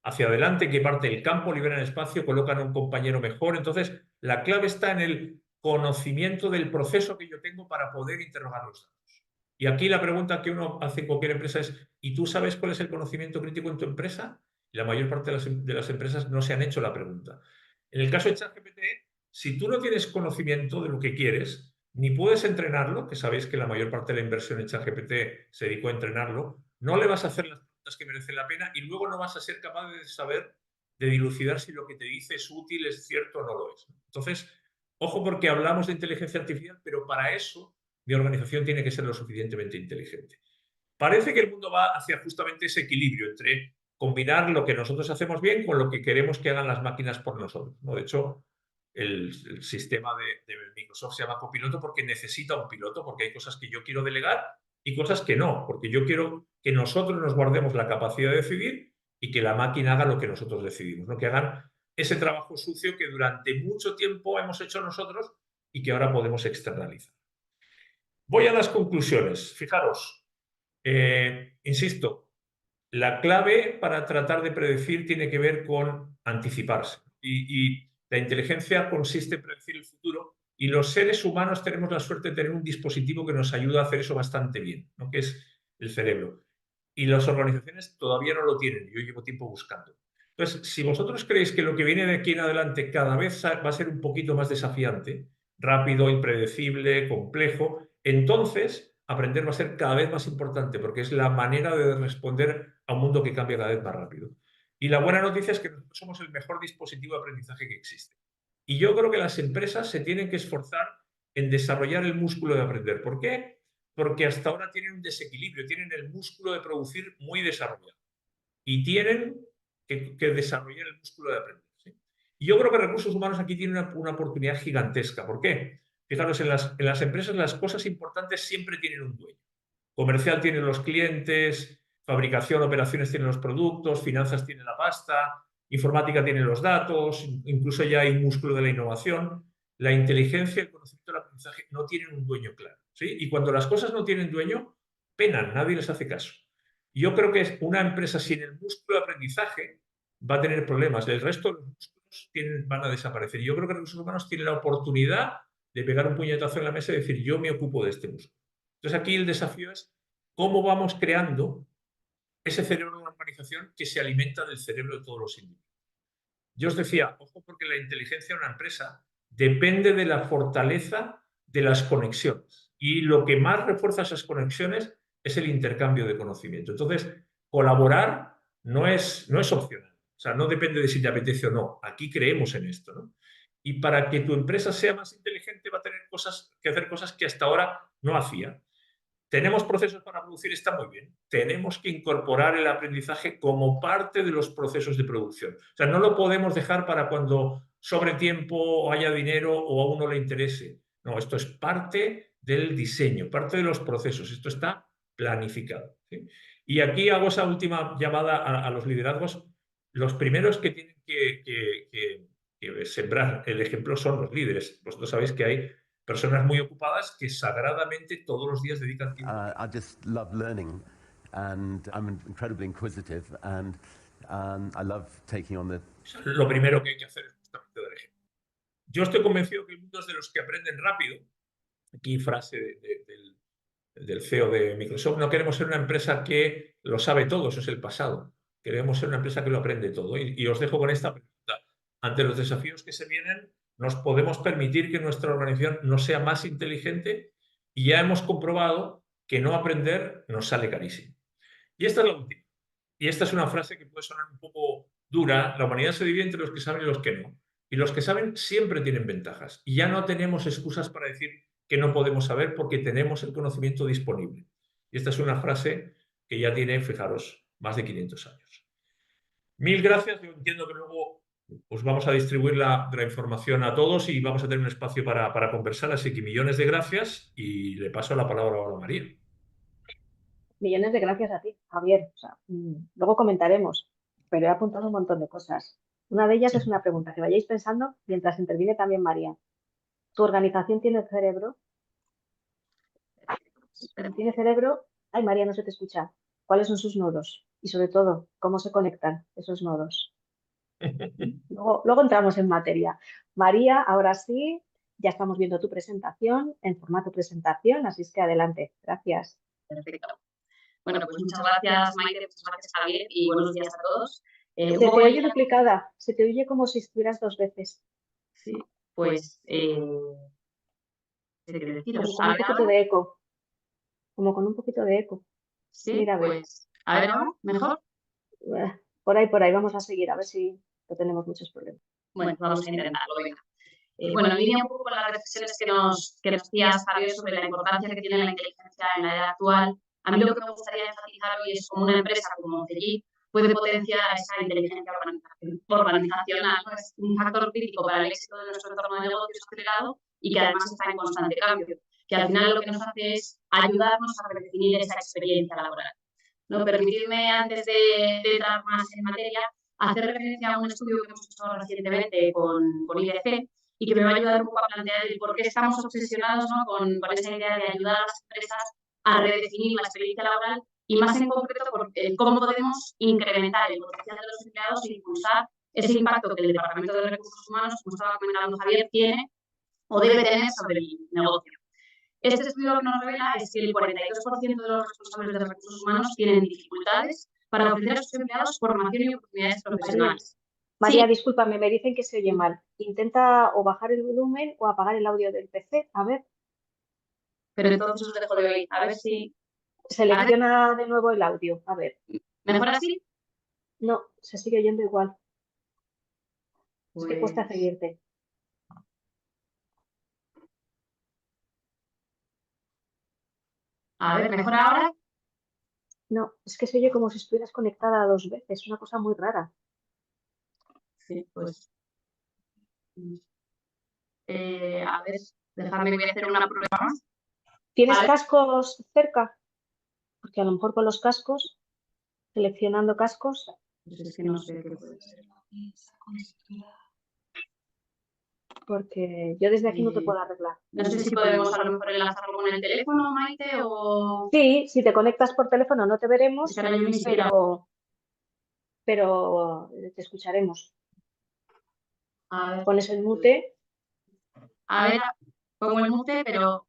Hacia adelante, que parte el campo, liberan espacio, colocan a un compañero mejor. Entonces, la clave está en el conocimiento del proceso que yo tengo para poder interrogar los datos. Y aquí la pregunta que uno hace en cualquier empresa es, ¿y tú sabes cuál es el conocimiento crítico en tu empresa? Y la mayor parte de las empresas no se han hecho la pregunta. En el caso de ChatGPT, si tú no tienes conocimiento de lo que quieres, ni puedes entrenarlo, que sabéis que la mayor parte de la inversión en ChatGPT se dedicó a entrenarlo, no le vas a hacer las preguntas que merecen la pena y luego no vas a ser capaz de saber, de dilucidar si lo que te dice es útil, es cierto o no lo es. Entonces, ojo, porque hablamos de inteligencia artificial, pero para eso mi organización tiene que ser lo suficientemente inteligente. Parece que el mundo va hacia justamente ese equilibrio entre combinar lo que nosotros hacemos bien con lo que queremos que hagan las máquinas por nosotros, ¿no? De hecho, el sistema de Microsoft se llama copiloto porque necesita un piloto, porque hay cosas que yo quiero delegar y cosas que no, porque yo quiero que nosotros nos guardemos la capacidad de decidir y que la máquina haga lo que nosotros decidimos, ¿no? Que hagan ese trabajo sucio que durante mucho tiempo hemos hecho nosotros y que ahora podemos externalizar. Voy a las conclusiones. Fijaros, insisto, la clave para tratar de predecir tiene que ver con anticiparse. Y la inteligencia consiste en predecir el futuro y los seres humanos tenemos la suerte de tener un dispositivo que nos ayuda a hacer eso bastante bien, ¿no? Que es el cerebro. Y las organizaciones todavía no lo tienen. Yo llevo tiempo buscando. Entonces, si vosotros creéis que lo que viene de aquí en adelante cada vez va a ser un poquito más desafiante, rápido, impredecible, complejo, entonces aprender va a ser cada vez más importante porque es la manera de responder a un mundo que cambia cada vez más rápido. Y la buena noticia es que nosotros somos el mejor dispositivo de aprendizaje que existe. Y yo creo que las empresas se tienen que esforzar en desarrollar el músculo de aprender. ¿Por qué? Porque hasta ahora tienen un desequilibrio, tienen el músculo de producir muy desarrollado. Y tienen que desarrollar el músculo de aprender, ¿sí? Y yo creo que recursos humanos aquí tienen una oportunidad gigantesca. ¿Por qué? Fijaros, en las empresas las cosas importantes siempre tienen un dueño. Comercial tiene los clientes, fabricación, operaciones tienen los productos, finanzas tienen la pasta, informática tiene los datos, incluso ya hay músculo de la innovación. La inteligencia, el conocimiento del aprendizaje no tienen un dueño claro, ¿sí? Y cuando las cosas no tienen dueño, penan, nadie les hace caso. Yo creo que una empresa sin el músculo de aprendizaje va a tener problemas. El resto de los músculos van a desaparecer. Yo creo que los recursos humanos tienen la oportunidad de pegar un puñetazo en la mesa y decir, yo me ocupo de este músculo. Entonces aquí el desafío es cómo vamos creando ese cerebro de una organización que se alimenta del cerebro de todos los individuos. Yo os decía, ojo, porque la inteligencia de una empresa depende de la fortaleza de las conexiones. Y lo que más refuerza esas conexiones es el intercambio de conocimiento. Entonces, colaborar no es opcional. O sea, no depende de si te apetece o no. Aquí creemos en esto, ¿no? Y para que tu empresa sea más inteligente va a tener que hacer cosas que hasta ahora no hacía. ¿Tenemos procesos para producir? Está muy bien. Tenemos que incorporar el aprendizaje como parte de los procesos de producción. O sea, no lo podemos dejar para cuando sobre tiempo o haya dinero o a uno le interese. No, esto es parte del diseño, parte de los procesos. Esto está planificado, ¿sí? Y aquí hago esa última llamada a los liderazgos. Los primeros que tienen que sembrar el ejemplo son los líderes. Vosotros sabéis que hay personas muy ocupadas que sagradamente todos los días dedican tiempo. I just love learning and I'm incredibly inquisitive and I love taking on the... Lo primero que hay que hacer es justamente dar ejemplo. Yo estoy convencido que el mundo es de los que aprenden rápido. Aquí frase del CEO de Microsoft, no queremos ser una empresa que lo sabe todo, eso es el pasado. Queremos ser una empresa que lo aprende todo. Y os dejo con esta pregunta. Ante los desafíos que se vienen, ¿nos podemos permitir que nuestra organización no sea más inteligente? Y ya hemos comprobado que no aprender nos sale carísimo. Y esta es la última. Y esta es una frase que puede sonar un poco dura. La humanidad se divide entre los que saben y los que no. Y los que saben siempre tienen ventajas. Y ya no tenemos excusas para decir que no podemos saber porque tenemos el conocimiento disponible. Y esta es una frase que ya tiene, fijaros, más de 500 años. Mil gracias. Yo entiendo que luego os vamos a distribuir la información a todos y vamos a tener un espacio para conversar. Así que millones de gracias y le paso la palabra ahora a María. Millones de gracias a ti, Javier. O sea, luego comentaremos, pero he apuntado un montón de cosas. Una de ellas es una pregunta que vayáis pensando mientras interviene también María. ¿Tu organización tiene cerebro? ¿Tiene cerebro? Ay, María, no se te escucha. ¿Cuáles son sus nodos? Y sobre todo, ¿cómo se conectan esos nodos? Luego entramos en materia. María, ahora sí, ya estamos viendo tu presentación en formato presentación, así es que adelante. Gracias. Perfecto. Bueno, pues muchas gracias, Maite, muchas gracias, Javier, y buenos días a todos. Se te oye duplicada, se te oye como si estuvieras dos veces. Sí, pues, ¿qué quiero deciros? Como con un poquito de eco. Como con un poquito de eco. Sí, Mira, pues, a ver ahora, ¿mejor? Por ahí, vamos a seguir, a ver si no tenemos muchos problemas. Bueno, vamos a intentarlo, venga. Bueno, en línea un poco con las reflexiones que nos hacías, Javier, sobre la importancia que tiene la inteligencia en la edad actual, a mí lo que me gustaría enfatizar hoy es cómo una empresa como CEGIP puede potenciar esa inteligencia organizacional, ¿no? Es un factor crítico para el éxito de nuestro entorno de negocios acelerado y que además está en constante cambio, que al final lo que nos hace es ayudarnos a redefinir esa experiencia laboral. ¿No? Permitidme, antes de entrar más en materia, hacer referencia a un estudio que hemos hecho recientemente con IDC y que me va a ayudar un poco a plantear el por qué estamos obsesionados, ¿no? con esa idea de ayudar a las empresas a redefinir la experiencia laboral y más en concreto por cómo podemos incrementar el potencial de los empleados e impulsar ese impacto que el Departamento de Recursos Humanos, como estaba comentando Javier, tiene o debe tener sobre el negocio. Este estudio lo que nos revela es que el 42% de los responsables de recursos humanos tienen dificultades para ofrecer a sus empleados formación y oportunidades profesionales. María, Sí. discúlpame, me dicen que se oye mal. Intenta o bajar el volumen o apagar el audio del PC. A ver. Pero entonces os dejo de oír. A ver si... Selecciona de nuevo el audio. A ver. ¿Mejor así? No, se sigue oyendo igual. Pues... Es que cuesta seguirte. A ver, ¿mejor ahora? No, es que se oye como si estuvieras conectada dos veces. Una cosa muy rara. Sí, pues... a ver, dejadme que voy a hacer una prueba más. ¿Tienes cascos cerca? Porque a lo mejor con los cascos, seleccionando cascos... Pues es que no sé qué puede ser. Porque yo desde aquí no te puedo arreglar. No sé si podemos a lo mejor enlazarlo con el teléfono, Maite, o... Sí, si te conectas por teléfono no te veremos, pero te escucharemos. A ver. Pones el mute. A ver, pongo el mute, pero...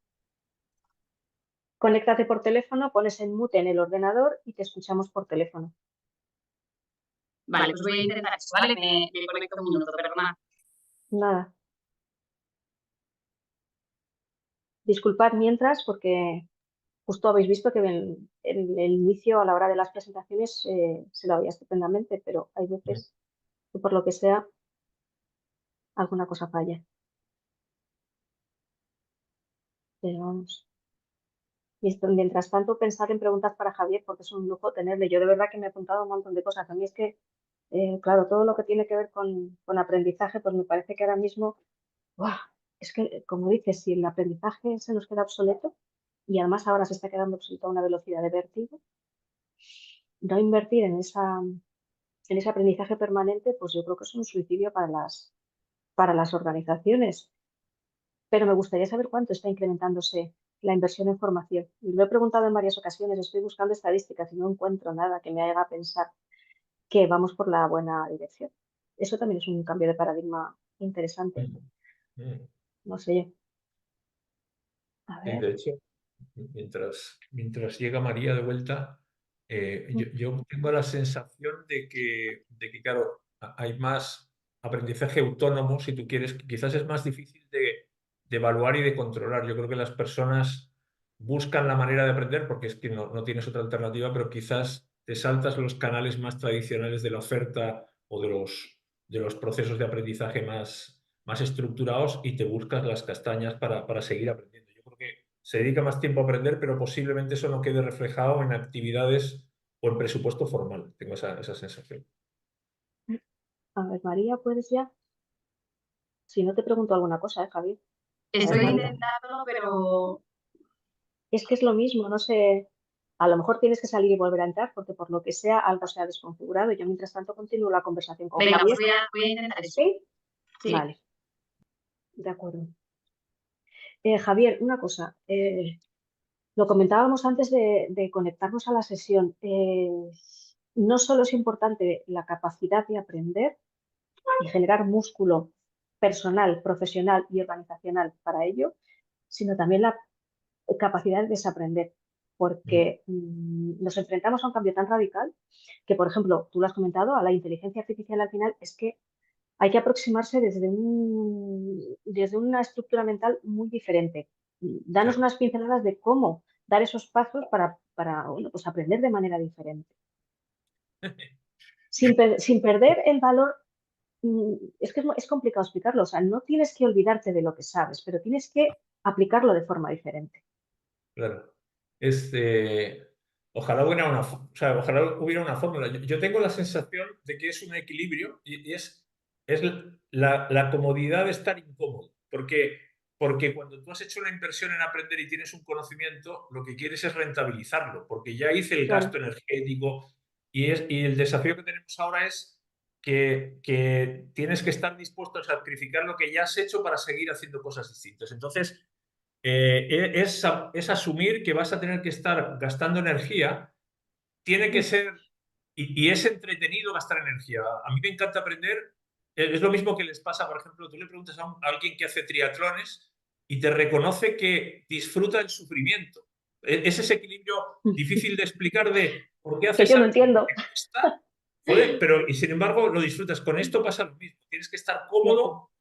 Conéctate por teléfono, pones el mute en el ordenador y te escuchamos por teléfono. Vale, pues voy a intentar eso, ¿vale? Me conecto un minuto, perdona. Nada. Disculpad mientras, porque justo habéis visto que en el inicio, a la hora de las presentaciones, se lo oía estupendamente, pero hay veces que por lo que sea, alguna cosa falla. Pero vamos. Mientras tanto, pensar en preguntas para Javier, porque es un lujo tenerle. Yo de verdad que me he apuntado un montón de cosas. A mí es que, claro, todo lo que tiene que ver con aprendizaje, pues me parece que ahora mismo, ¡buah! Es que, como dices, si el aprendizaje se nos queda obsoleto, y además ahora se está quedando obsoleto a una velocidad de vértigo, no invertir en ese aprendizaje permanente, pues yo creo que es un suicidio para las organizaciones. Pero me gustaría saber cuánto está incrementándose la inversión en formación. Lo he preguntado en varias ocasiones, estoy buscando estadísticas y no encuentro nada que me haga pensar que vamos por la buena dirección. Eso también es un cambio de paradigma interesante. No sé yo. A ver. De hecho, mientras llega María de vuelta, yo tengo la sensación de que, claro, hay más aprendizaje autónomo, si tú quieres, que quizás es más difícil de evaluar y de controlar. Yo creo que las personas buscan la manera de aprender porque es que no tienes otra alternativa, pero quizás te saltas los canales más tradicionales de la oferta o de los procesos de aprendizaje más más estructurados y te buscas las castañas para seguir aprendiendo. Yo creo que se dedica más tiempo a aprender, pero posiblemente eso no quede reflejado en actividades o en presupuesto formal. Tengo esa sensación. A ver, María, ¿puedes ya? Si no te pregunto alguna cosa, Javier. Estoy María. intentándolo, pero Es que es lo mismo, no sé. A lo mejor tienes que salir y volver a entrar porque por lo que sea algo se ha desconfigurado. Yo mientras tanto continúo la conversación con venga, Javier. voy a intentar eso. ¿Sí? Sí. Vale. De acuerdo. Javier, una cosa. Lo comentábamos antes de conectarnos a la sesión. No solo es importante la capacidad de aprender y generar músculo personal, profesional y organizacional para ello, sino también la capacidad de desaprender, porque nos enfrentamos a un cambio tan radical que, por ejemplo, tú lo has comentado, a la inteligencia artificial al final es que hay que aproximarse desde una estructura mental muy diferente. Danos unas pinceladas de cómo dar esos pasos para bueno, pues aprender de manera diferente. Sin perder el valor. Es que es complicado explicarlo. O sea, no tienes que olvidarte de lo que sabes, pero tienes que aplicarlo de forma diferente. Claro. Ojalá hubiera una fórmula. Yo tengo la sensación de que es un equilibrio y es la comodidad de estar incómodo. Porque cuando tú has hecho una inversión en aprender y tienes un conocimiento, lo que quieres es rentabilizarlo, porque ya hice el Claro. gasto energético y el desafío que tenemos ahora es que tienes que estar dispuesto a sacrificar lo que ya has hecho para seguir haciendo cosas distintas. Entonces, es asumir que vas a tener que estar gastando energía, tiene que ser, y es entretenido gastar energía. A mí me encanta aprender, es lo mismo que les pasa, por ejemplo, tú le preguntas a alguien que hace triatlones y te reconoce que disfruta el sufrimiento. Es ese equilibrio difícil de explicar de por qué haces Que yo no algo entiendo. que te cuesta, joder, pero y sin embargo lo disfrutas. Con esto pasa lo mismo, tienes que estar cómodo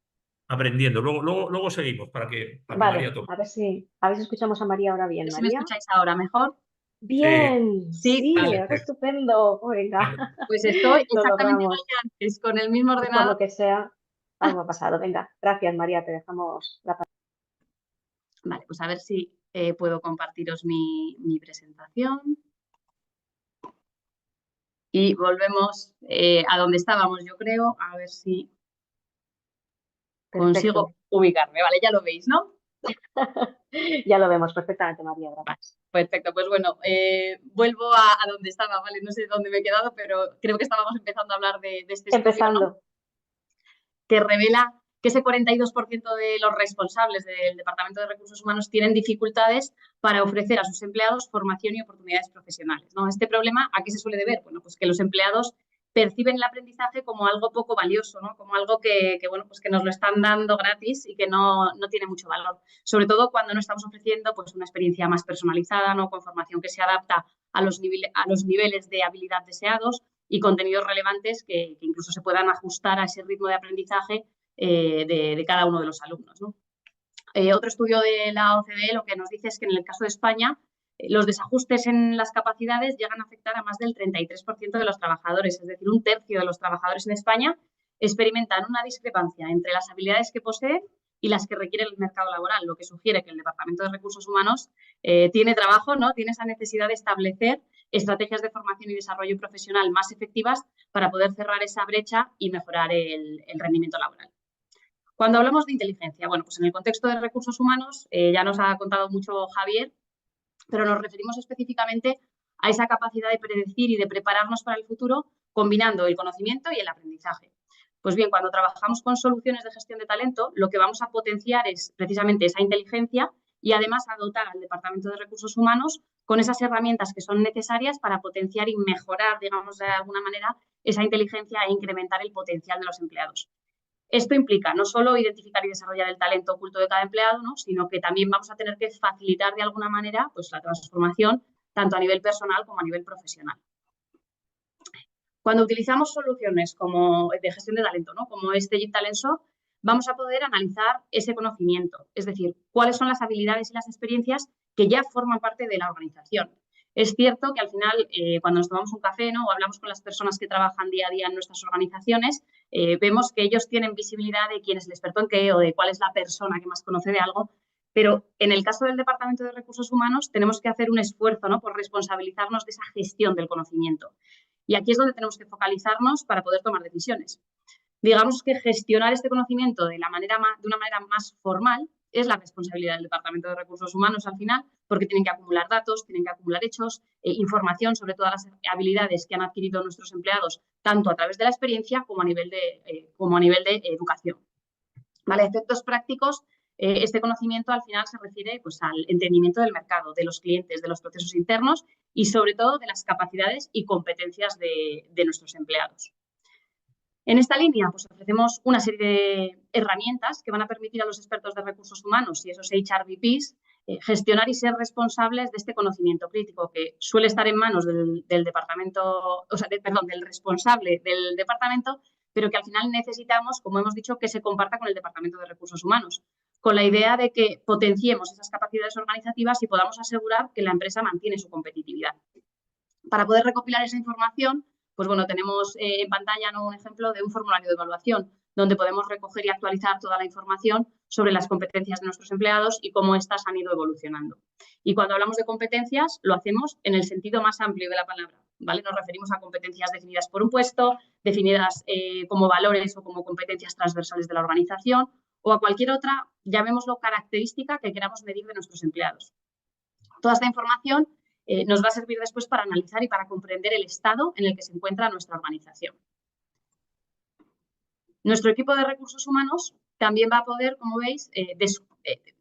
aprendiendo. Luego seguimos para que María Vale, tome. a ver si escuchamos a María ahora bien. Si me María. escucháis ahora mejor. Bien, Sí, sí, vale. ahora estupendo. Venga, Pues estoy lo exactamente igual logramos. que antes, con el mismo Por ordenador. lo que sea, algo ha pasado. Venga, gracias María, te dejamos la palabra. Vale, pues a ver si puedo compartiros mi presentación. Y volvemos a donde estábamos, yo creo. A ver si consigo ubicarme. Vale, ya lo veis, ¿no? Ya lo vemos perfectamente, María, gracias. Perfecto, pues bueno, vuelvo a donde estaba, ¿vale? No sé dónde me he quedado, pero creo que estábamos empezando a hablar de este estudio, ¿no? Que revela que ese 42% de los responsables del Departamento de Recursos Humanos tienen dificultades para ofrecer a sus empleados formación y oportunidades profesionales, ¿no? Este problema, ¿a qué se suele deber? Bueno, pues que los empleados perciben el aprendizaje como algo poco valioso, ¿no? Como algo que bueno, pues que nos lo están dando gratis y que no tiene mucho valor. Sobre todo cuando no estamos ofreciendo pues, una experiencia más personalizada, ¿no? Con formación que se adapta a los niveles de habilidad deseados y contenidos relevantes que incluso se puedan ajustar a ese ritmo de aprendizaje de cada uno de los alumnos, ¿no? Otro estudio de la OCDE lo que nos dice es que en el caso de España los desajustes en las capacidades llegan a afectar a más del 33% de los trabajadores, es decir, un tercio de los trabajadores en España experimentan una discrepancia entre las habilidades que poseen y las que requiere el mercado laboral, lo que sugiere que el Departamento de Recursos Humanos tiene trabajo, ¿no? Tiene esa necesidad de establecer estrategias de formación y desarrollo profesional más efectivas para poder cerrar esa brecha y mejorar el rendimiento laboral. Cuando hablamos de inteligencia, bueno, pues en el contexto de recursos humanos, ya nos ha contado mucho Javier, pero nos referimos específicamente a esa capacidad de predecir y de prepararnos para el futuro combinando el conocimiento y el aprendizaje. Pues bien, cuando trabajamos con soluciones de gestión de talento, lo que vamos a potenciar es precisamente esa inteligencia y además a dotar al Departamento de Recursos Humanos con esas herramientas que son necesarias para potenciar y mejorar, digamos, de alguna manera, esa inteligencia e incrementar el potencial de los empleados. Esto implica no solo identificar y desarrollar el talento oculto de cada empleado, ¿no? Sino que también vamos a tener que facilitar de alguna manera pues, la transformación tanto a nivel personal como a nivel profesional. Cuando utilizamos soluciones como de gestión de talento, ¿no? Como este JIT-Talent-Shop, vamos a poder analizar ese conocimiento, es decir, cuáles son las habilidades y las experiencias que ya forman parte de la organización. Es cierto que al final, cuando nos tomamos un café, ¿no? O hablamos con las personas que trabajan día a día en nuestras organizaciones, vemos que ellos tienen visibilidad de quién es el experto en qué o de cuál es la persona que más conoce de algo, pero en el caso del Departamento de Recursos Humanos tenemos que hacer un esfuerzo, ¿no?, por responsabilizarnos de esa gestión del conocimiento. Y aquí es donde tenemos que focalizarnos para poder tomar decisiones. Digamos que gestionar este conocimiento de una manera más formal es la responsabilidad del Departamento de Recursos Humanos al final, porque tienen que acumular datos, tienen que acumular hechos, información sobre todas las habilidades que han adquirido nuestros empleados, tanto a través de la experiencia como a nivel de educación. ¿Vale? A efectos prácticos, este conocimiento al final se refiere pues, al entendimiento del mercado, de los clientes, de los procesos internos y sobre todo de las capacidades y competencias de nuestros empleados. En esta línea, pues ofrecemos una serie de herramientas que van a permitir a los expertos de recursos humanos y esos HRBPs gestionar y ser responsables de este conocimiento crítico que suele estar en manos del responsable del departamento, pero que al final necesitamos, como hemos dicho, que se comparta con el Departamento de Recursos Humanos, con la idea de que potenciemos esas capacidades organizativas y podamos asegurar que la empresa mantiene su competitividad. Para poder recopilar esa información, pues bueno, tenemos en pantalla, ¿no?, un ejemplo de un formulario de evaluación donde podemos recoger y actualizar toda la información sobre las competencias de nuestros empleados y cómo éstas han ido evolucionando. Y cuando hablamos de competencias, lo hacemos en el sentido más amplio de la palabra, ¿vale? Nos referimos a competencias definidas por un puesto, definidas como valores o como competencias transversales de la organización o a cualquier otra, llamémoslo, característica que queramos medir de nuestros empleados. Toda esta información nos va a servir después para analizar y para comprender el estado en el que se encuentra nuestra organización. Nuestro equipo de recursos humanos también va a poder, como veis,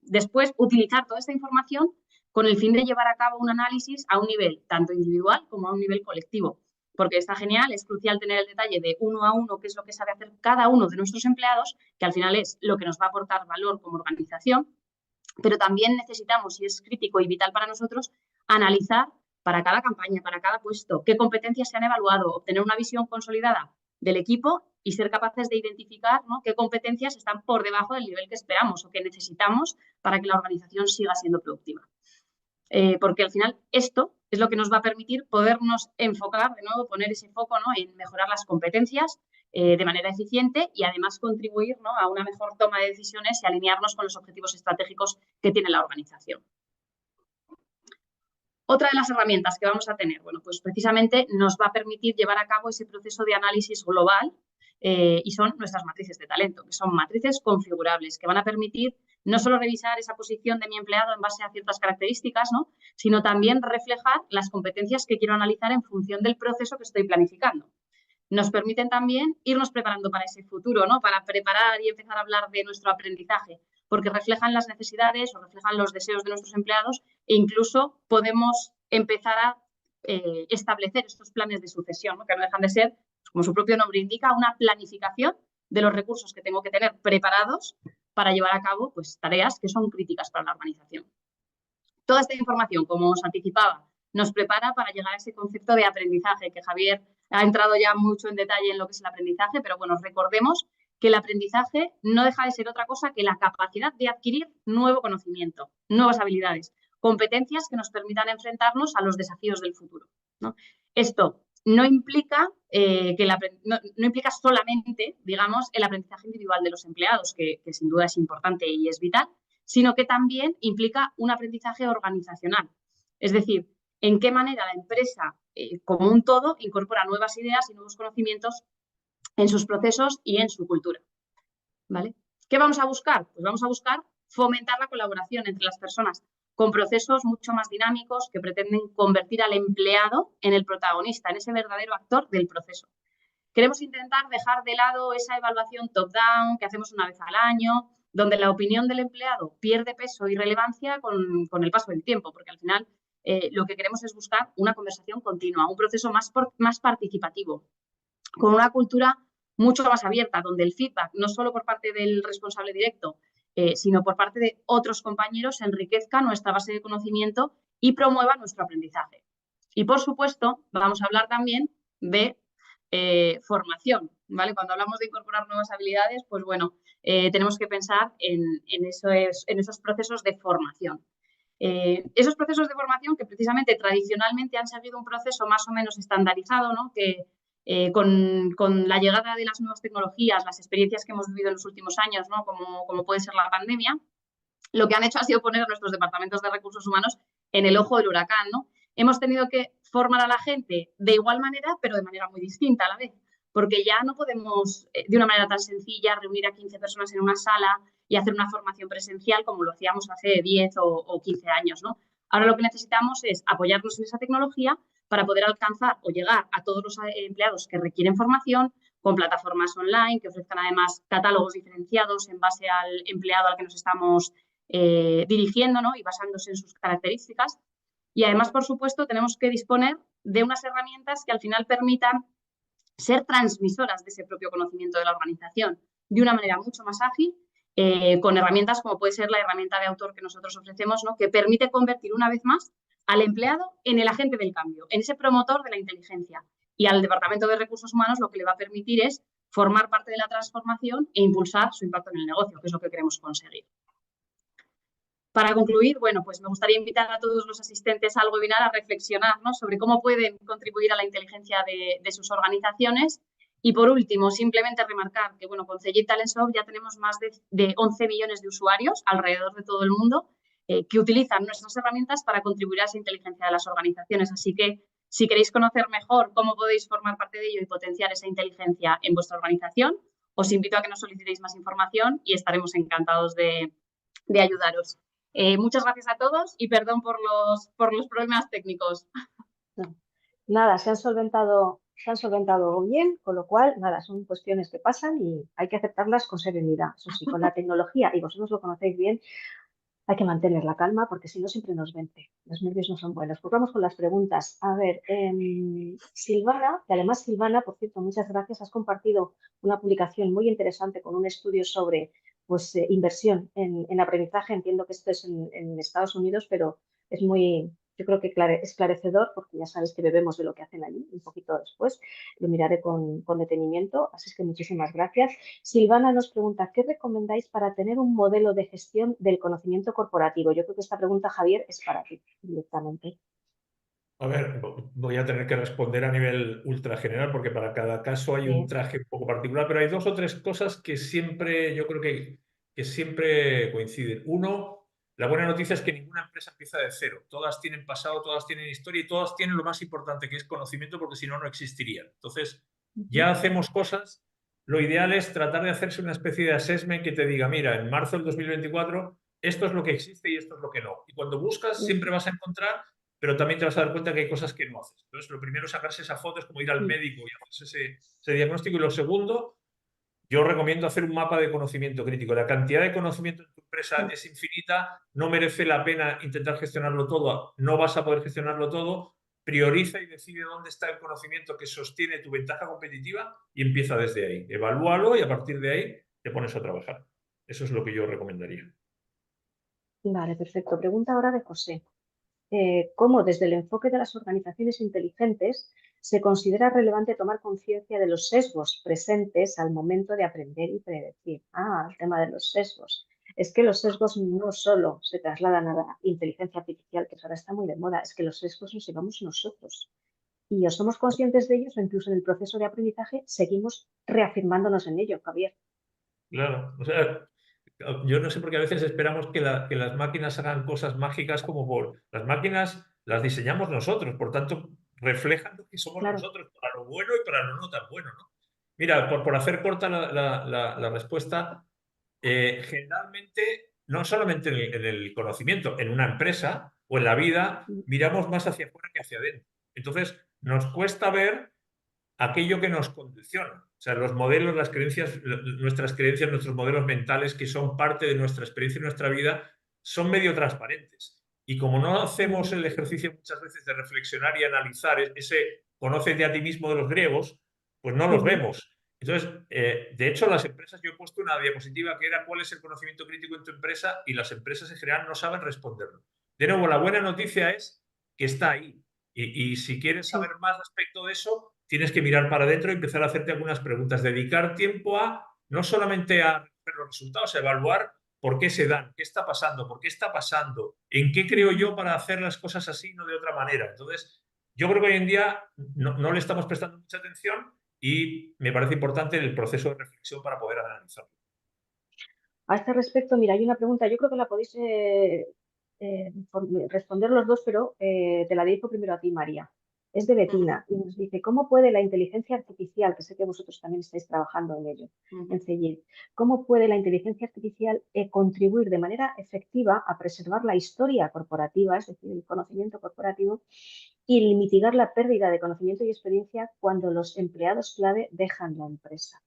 después utilizar toda esta información con el fin de llevar a cabo un análisis a un nivel tanto individual como a un nivel colectivo. Porque está genial, es crucial tener el detalle de uno a uno qué es lo que sabe hacer cada uno de nuestros empleados, que al final es lo que nos va a aportar valor como organización, pero también necesitamos, y es crítico y vital para nosotros, analizar para cada campaña, para cada puesto, qué competencias se han evaluado, obtener una visión consolidada del equipo y ser capaces de identificar, ¿no?, qué competencias están por debajo del nivel que esperamos o que necesitamos para que la organización siga siendo productiva. Porque al final esto es lo que nos va a permitir podernos enfocar, de nuevo, poner ese foco, ¿no?, en mejorar las competencias de manera eficiente y además contribuir, ¿no?, a una mejor toma de decisiones y alinearnos con los objetivos estratégicos que tiene la organización. Otra de las herramientas que vamos a tener, bueno, pues precisamente nos va a permitir llevar a cabo ese proceso de análisis global y son nuestras matrices de talento, que son matrices configurables, que van a permitir no solo revisar esa posición de mi empleado en base a ciertas características, ¿no?, sino también reflejar las competencias que quiero analizar en función del proceso que estoy planificando. Nos permiten también irnos preparando para ese futuro, ¿no?, para preparar y empezar a hablar de nuestro aprendizaje, porque reflejan las necesidades o reflejan los deseos de nuestros empleados e incluso podemos empezar a establecer estos planes de sucesión, ¿no?, que no dejan de ser, como su propio nombre indica, una planificación de los recursos que tengo que tener preparados para llevar a cabo pues, tareas que son críticas para la organización. Toda esta información, como os anticipaba, nos prepara para llegar a ese concepto de aprendizaje, que Javier ha entrado ya mucho en detalle en lo que es el aprendizaje, pero bueno, recordemos que el aprendizaje no deja de ser otra cosa que la capacidad de adquirir nuevo conocimiento, nuevas habilidades, competencias que nos permitan enfrentarnos a los desafíos del futuro, ¿no? Esto no implica, no implica solamente, digamos, el aprendizaje individual de los empleados, que sin duda es importante y es vital, sino que también implica un aprendizaje organizacional. Es decir, en qué manera la empresa, como un todo, incorpora nuevas ideas y nuevos conocimientos en sus procesos y en su cultura, ¿vale? ¿Qué vamos a buscar? Pues vamos a buscar fomentar la colaboración entre las personas con procesos mucho más dinámicos que pretenden convertir al empleado en el protagonista, en ese verdadero actor del proceso. Queremos intentar dejar de lado esa evaluación top-down que hacemos una vez al año, donde la opinión del empleado pierde peso y relevancia con el paso del tiempo, porque al final lo que queremos es buscar una conversación continua, un proceso más participativo, con una cultura mucho más abierta, donde el feedback, no solo por parte del responsable directo, sino por parte de otros compañeros, enriquezca nuestra base de conocimiento y promueva nuestro aprendizaje. Y, por supuesto, vamos a hablar también de formación, ¿vale? Cuando hablamos de incorporar nuevas habilidades, pues bueno, tenemos que pensar en esos procesos de formación. Esos procesos de formación que precisamente tradicionalmente han seguido un proceso más o menos estandarizado, ¿no?, que Con la llegada de las nuevas tecnologías, las experiencias que hemos vivido en los últimos años, ¿no? Como puede ser la pandemia, lo que han hecho ha sido poner a nuestros departamentos de recursos humanos en el ojo del huracán, ¿no? Hemos tenido que formar a la gente de igual manera, pero de manera muy distinta a la vez, porque ya no podemos, de una manera tan sencilla, reunir a 15 personas en una sala y hacer una formación presencial como lo hacíamos hace 10 o 15 años, ¿no? Ahora lo que necesitamos es apoyarnos en esa tecnología para poder alcanzar o llegar a todos los empleados que requieren formación con plataformas online que ofrezcan además catálogos diferenciados en base al empleado al que nos estamos dirigiendo, ¿no? Y basándose en sus características. Y además, por supuesto, tenemos que disponer de unas herramientas que al final permitan ser transmisoras de ese propio conocimiento de la organización de una manera mucho más ágil, con herramientas como puede ser la herramienta de autor que nosotros ofrecemos, ¿no? Que permite convertir una vez más al empleado en el agente del cambio, en ese promotor de la inteligencia. Y al Departamento de Recursos Humanos lo que le va a permitir es formar parte de la transformación e impulsar su impacto en el negocio, que es lo que queremos conseguir. Para concluir, bueno, pues me gustaría invitar a todos los asistentes al webinar a reflexionar, ¿no? Sobre cómo pueden contribuir a la inteligencia de sus organizaciones. Y por último, simplemente remarcar que, bueno, con Cegid Talentsoft ya tenemos más de 11 millones de usuarios alrededor de todo el mundo que utilizan nuestras herramientas para contribuir a esa inteligencia de las organizaciones. Así que, si queréis conocer mejor cómo podéis formar parte de ello y potenciar esa inteligencia en vuestra organización, os invito a que nos solicitéis más información y estaremos encantados de ayudaros. Muchas gracias a todos y perdón por los problemas técnicos. Nada, se han solventado bien, con lo cual, nada, son cuestiones que pasan y hay que aceptarlas con serenidad. Eso sí, con la tecnología, y vosotros lo conocéis bien, hay que mantener la calma porque si no siempre nos vence. Los nervios no son buenos. Pues vamos con las preguntas. A ver, Silvana, que además Silvana, por cierto, muchas gracias, has compartido una publicación muy interesante con un estudio sobre pues, inversión en aprendizaje. Entiendo que esto es en Estados Unidos, pero es muy, yo creo que esclarecedor porque ya sabéis que bebemos de lo que hacen allí un poquito después. Lo miraré con detenimiento, así es que muchísimas gracias. Silvana nos pregunta, ¿qué recomendáis para tener un modelo de gestión del conocimiento corporativo? Yo creo que esta pregunta, Javier, es para ti directamente. A ver, voy a tener que responder a nivel ultra general porque para cada caso hay un traje un poco particular, pero hay 2 o 3 cosas que siempre, yo creo que siempre coinciden. Uno, la buena noticia es que ninguna empresa empieza de cero. Todas tienen pasado, todas tienen historia y todas tienen lo más importante que es conocimiento porque si no, no existirían. Entonces, ya hacemos cosas. Lo ideal es tratar de hacerse una especie de assessment que te diga, mira, en marzo del 2024 esto es lo que existe y esto es lo que no. Y cuando buscas siempre vas a encontrar, pero también te vas a dar cuenta que hay cosas que no haces. Entonces, lo primero es sacarse esa foto, es como ir al médico y hacerse ese diagnóstico. Y lo segundo, yo recomiendo hacer un mapa de conocimiento crítico. La cantidad de conocimiento en tu empresa es infinita, no merece la pena intentar gestionarlo todo, no vas a poder gestionarlo todo. Prioriza y decide dónde está el conocimiento que sostiene tu ventaja competitiva y empieza desde ahí. Evalúalo y a partir de ahí te pones a trabajar. Eso es lo que yo recomendaría. Vale, perfecto. Pregunta ahora de José. ¿Cómo desde el enfoque de las organizaciones inteligentes se considera relevante tomar conciencia de los sesgos presentes al momento de aprender y predecir? El tema de los sesgos. Es que los sesgos no solo se trasladan a la inteligencia artificial, que ahora está muy de moda, es que los sesgos los llevamos nosotros. Y o somos conscientes de ellos o incluso en el proceso de aprendizaje seguimos reafirmándonos en ello, Javier. Claro, o sea, yo no sé por qué a veces esperamos que las máquinas hagan cosas mágicas como las máquinas las diseñamos nosotros, por tanto reflejan lo que somos nosotros, para lo bueno y para lo no tan bueno, ¿no? Mira, por hacer corta la respuesta, generalmente, no solamente en el conocimiento, en una empresa o en la vida, miramos más hacia afuera que hacia adentro. Entonces, nos cuesta ver aquello que nos condiciona. O sea, los modelos, las creencias, nuestras creencias, nuestros modelos mentales que son parte de nuestra experiencia y nuestra vida son medio transparentes. Y como no hacemos el ejercicio muchas veces de reflexionar y analizar ese conócete a ti mismo de los griegos, pues no los vemos. Entonces, de hecho, las empresas, yo he puesto una diapositiva que era cuál es el conocimiento crítico en tu empresa y las empresas en general no saben responderlo. De nuevo, la buena noticia es que está ahí. Y si quieres saber más respecto de eso, tienes que mirar para adentro y empezar a hacerte algunas preguntas. Dedicar tiempo no solamente a ver los resultados, a evaluar por qué se dan, qué está pasando, por qué está pasando, en qué creo yo para hacer las cosas así, no de otra manera. Entonces, yo creo que hoy en día no le estamos prestando mucha atención y me parece importante el proceso de reflexión para poder analizarlo. A este respecto, mira, hay una pregunta, yo creo que la podéis responder los dos, pero te la dirijo primero a ti, María. Es de Betina y nos dice, ¿cómo puede la inteligencia artificial, que sé que vosotros también estáis trabajando en ello, en CEGID, cómo puede la inteligencia artificial contribuir de manera efectiva a preservar la historia corporativa, es decir, el conocimiento corporativo, y mitigar la pérdida de conocimiento y experiencia cuando los empleados clave dejan la empresa?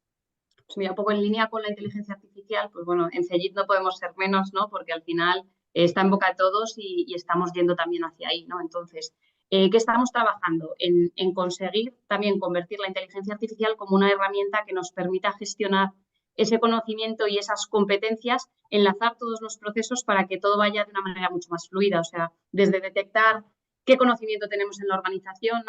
Pues mira, un poco en línea con la inteligencia artificial, pues bueno, en CEGID no podemos ser menos, ¿no? Porque al final está en boca de todos y estamos yendo también hacia ahí, ¿no? Entonces, ¿qué estamos trabajando? En conseguir también convertir la inteligencia artificial como una herramienta que nos permita gestionar ese conocimiento y esas competencias, enlazar todos los procesos para que todo vaya de una manera mucho más fluida, o sea, desde detectar qué conocimiento tenemos en la organización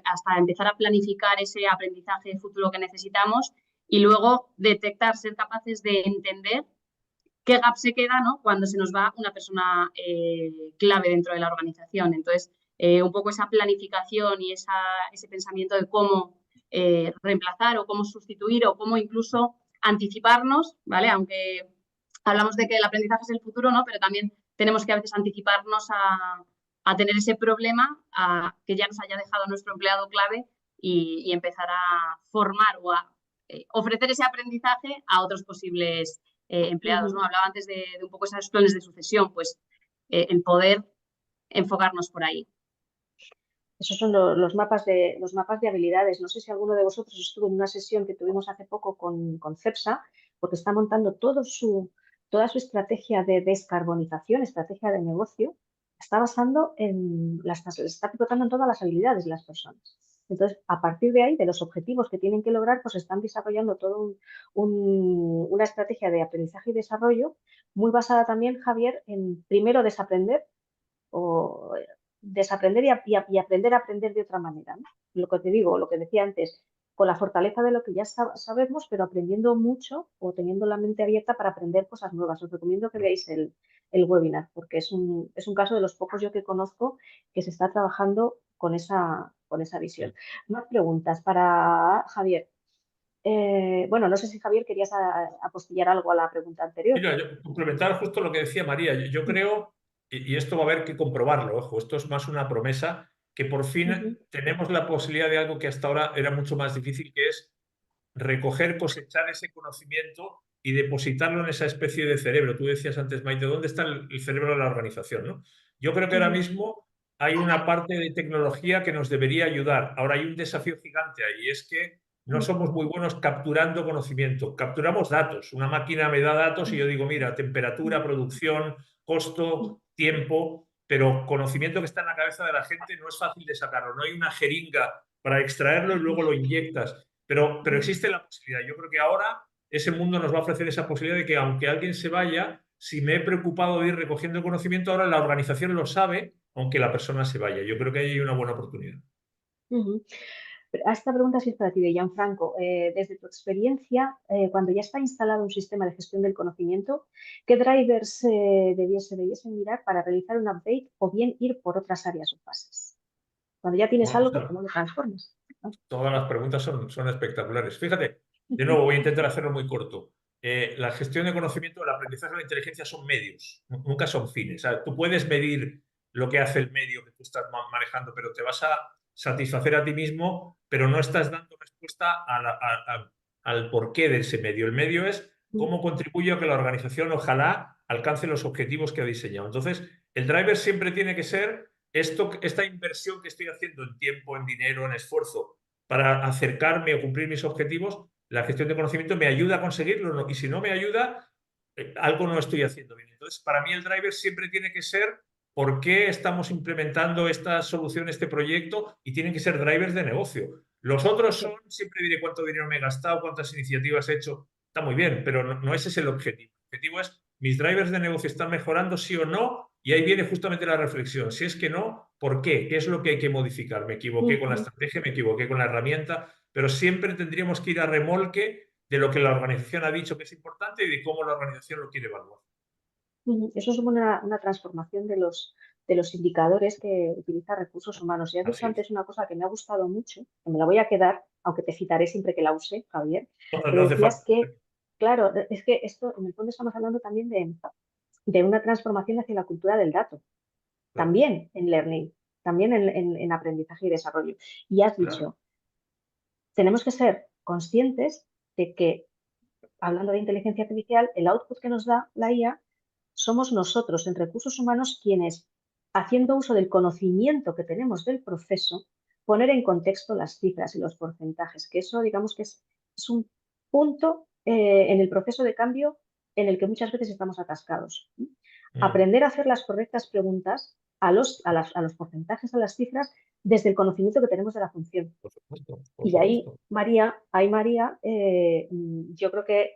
hasta empezar a planificar ese aprendizaje futuro que necesitamos y luego detectar, ser capaces de entender qué gap se queda, ¿no? Cuando se nos va una persona clave dentro de la organización. Entonces, un poco esa planificación y ese pensamiento de cómo reemplazar o cómo sustituir o cómo incluso anticiparnos, ¿vale? Aunque hablamos de que el aprendizaje es el futuro, ¿no? Pero también tenemos que a veces anticiparnos a tener ese problema, a que ya nos haya dejado nuestro empleado clave y empezar a formar o a ofrecer ese aprendizaje a otros posibles empleados, ¿no? Hablaba antes de un poco esos planes de sucesión, pues el poder enfocarnos por ahí. Esos son los mapas de habilidades. No sé si alguno de vosotros estuvo en una sesión que tuvimos hace poco con CEPSA, porque está montando toda su estrategia de descarbonización, estrategia de negocio, está basando está pivotando en todas las habilidades de las personas. Entonces, a partir de ahí, de los objetivos que tienen que lograr, pues están desarrollando toda una estrategia de aprendizaje y desarrollo muy basada también, Javier, en primero desaprender o desaprender y aprender a aprender de otra manera, ¿no? Lo que te digo, lo que decía antes, con la fortaleza de lo que ya sabemos, pero aprendiendo mucho o teniendo la mente abierta para aprender cosas nuevas. Os recomiendo que veáis el webinar, porque es un caso de los pocos yo que conozco que se está trabajando con esa visión. Más preguntas para Javier. Bueno, no sé si Javier querías apostillar algo a la pregunta anterior. Mira, yo complementar justo lo que decía María. Yo creo, y esto va a haber que comprobarlo, ojo, esto es más una promesa, que por fin tenemos la posibilidad de algo que hasta ahora era mucho más difícil, que es recoger, cosechar ese conocimiento y depositarlo en esa especie de cerebro. Tú decías antes, Maite, ¿dónde está el cerebro de la organización, ¿no? Yo creo que ahora mismo hay una parte de tecnología que nos debería ayudar. Ahora hay un desafío gigante ahí, y es que no somos muy buenos capturando conocimiento. Capturamos datos. Una máquina me da datos y yo digo, mira, temperatura, producción, costo, tiempo, pero conocimiento que está en la cabeza de la gente no es fácil de sacarlo. No hay una jeringa para extraerlo y luego lo inyectas. Pero existe la posibilidad. Yo creo que ahora ese mundo nos va a ofrecer esa posibilidad de que aunque alguien se vaya, si me he preocupado de ir recogiendo el conocimiento, ahora la organización lo sabe, aunque la persona se vaya. Yo creo que ahí hay una buena oportunidad. A esta pregunta sí es para ti, de Gianfranco. Desde tu experiencia, cuando ya está instalado un sistema de gestión del conocimiento, ¿qué drivers debiesen mirar para realizar un update o bien ir por otras áreas o fases? Cuando ya tienes algo, ¿cómo lo transformas? Todas las preguntas son espectaculares. Fíjate, de nuevo voy a intentar hacerlo muy corto. La gestión de conocimiento, el aprendizaje y la inteligencia son medios, nunca son fines. O sea, tú puedes medir lo que hace el medio que tú estás manejando, pero te vas a satisfacer a ti mismo, pero no estás dando respuesta al porqué de ese medio. El medio es cómo contribuye a que la organización ojalá alcance los objetivos que ha diseñado. Entonces, el driver siempre tiene que ser esta inversión que estoy haciendo en tiempo, en dinero, en esfuerzo, para acercarme o cumplir mis objetivos. La gestión de conocimiento me ayuda a conseguirlo, ¿no? Y si no me ayuda, algo no estoy haciendo bien. Entonces, para mí el driver siempre tiene que ser por qué estamos implementando esta solución, este proyecto, y tienen que ser drivers de negocio. Los otros son, siempre diré cuánto dinero me he gastado, cuántas iniciativas he hecho. Está muy bien, pero no ese es el objetivo. El objetivo es, mis drivers de negocio están mejorando, sí o no, y ahí viene justamente la reflexión. Si es que no, ¿por qué? ¿Qué es lo que hay que modificar? Me equivoqué con la estrategia, me equivoqué con la herramienta, pero siempre tendríamos que ir a remolque de lo que la organización ha dicho que es importante y de cómo la organización lo quiere evaluar. Eso supone una transformación de los indicadores que utiliza recursos humanos. Y has dicho Así es. antes una cosa que me ha gustado mucho, que me la voy a quedar, aunque te citaré siempre que la use, Javier, No, que no hace decías falta. que, claro, es que esto, en el fondo estamos hablando también de una transformación hacia la cultura del dato, Claro, también en learning, también en aprendizaje y desarrollo. Y has claro. dicho, tenemos que ser conscientes de que, hablando de inteligencia artificial, el output que nos da la IA somos nosotros en recursos humanos quienes, haciendo uso del conocimiento que tenemos del proceso, poner en contexto las cifras y los porcentajes, que eso digamos que es un punto en el proceso de cambio en el que muchas veces estamos atascados. Aprender a hacer las correctas preguntas a los porcentajes, a las cifras, desde el conocimiento que tenemos de la función. Por supuesto, por Y ahí, supuesto. María, yo creo que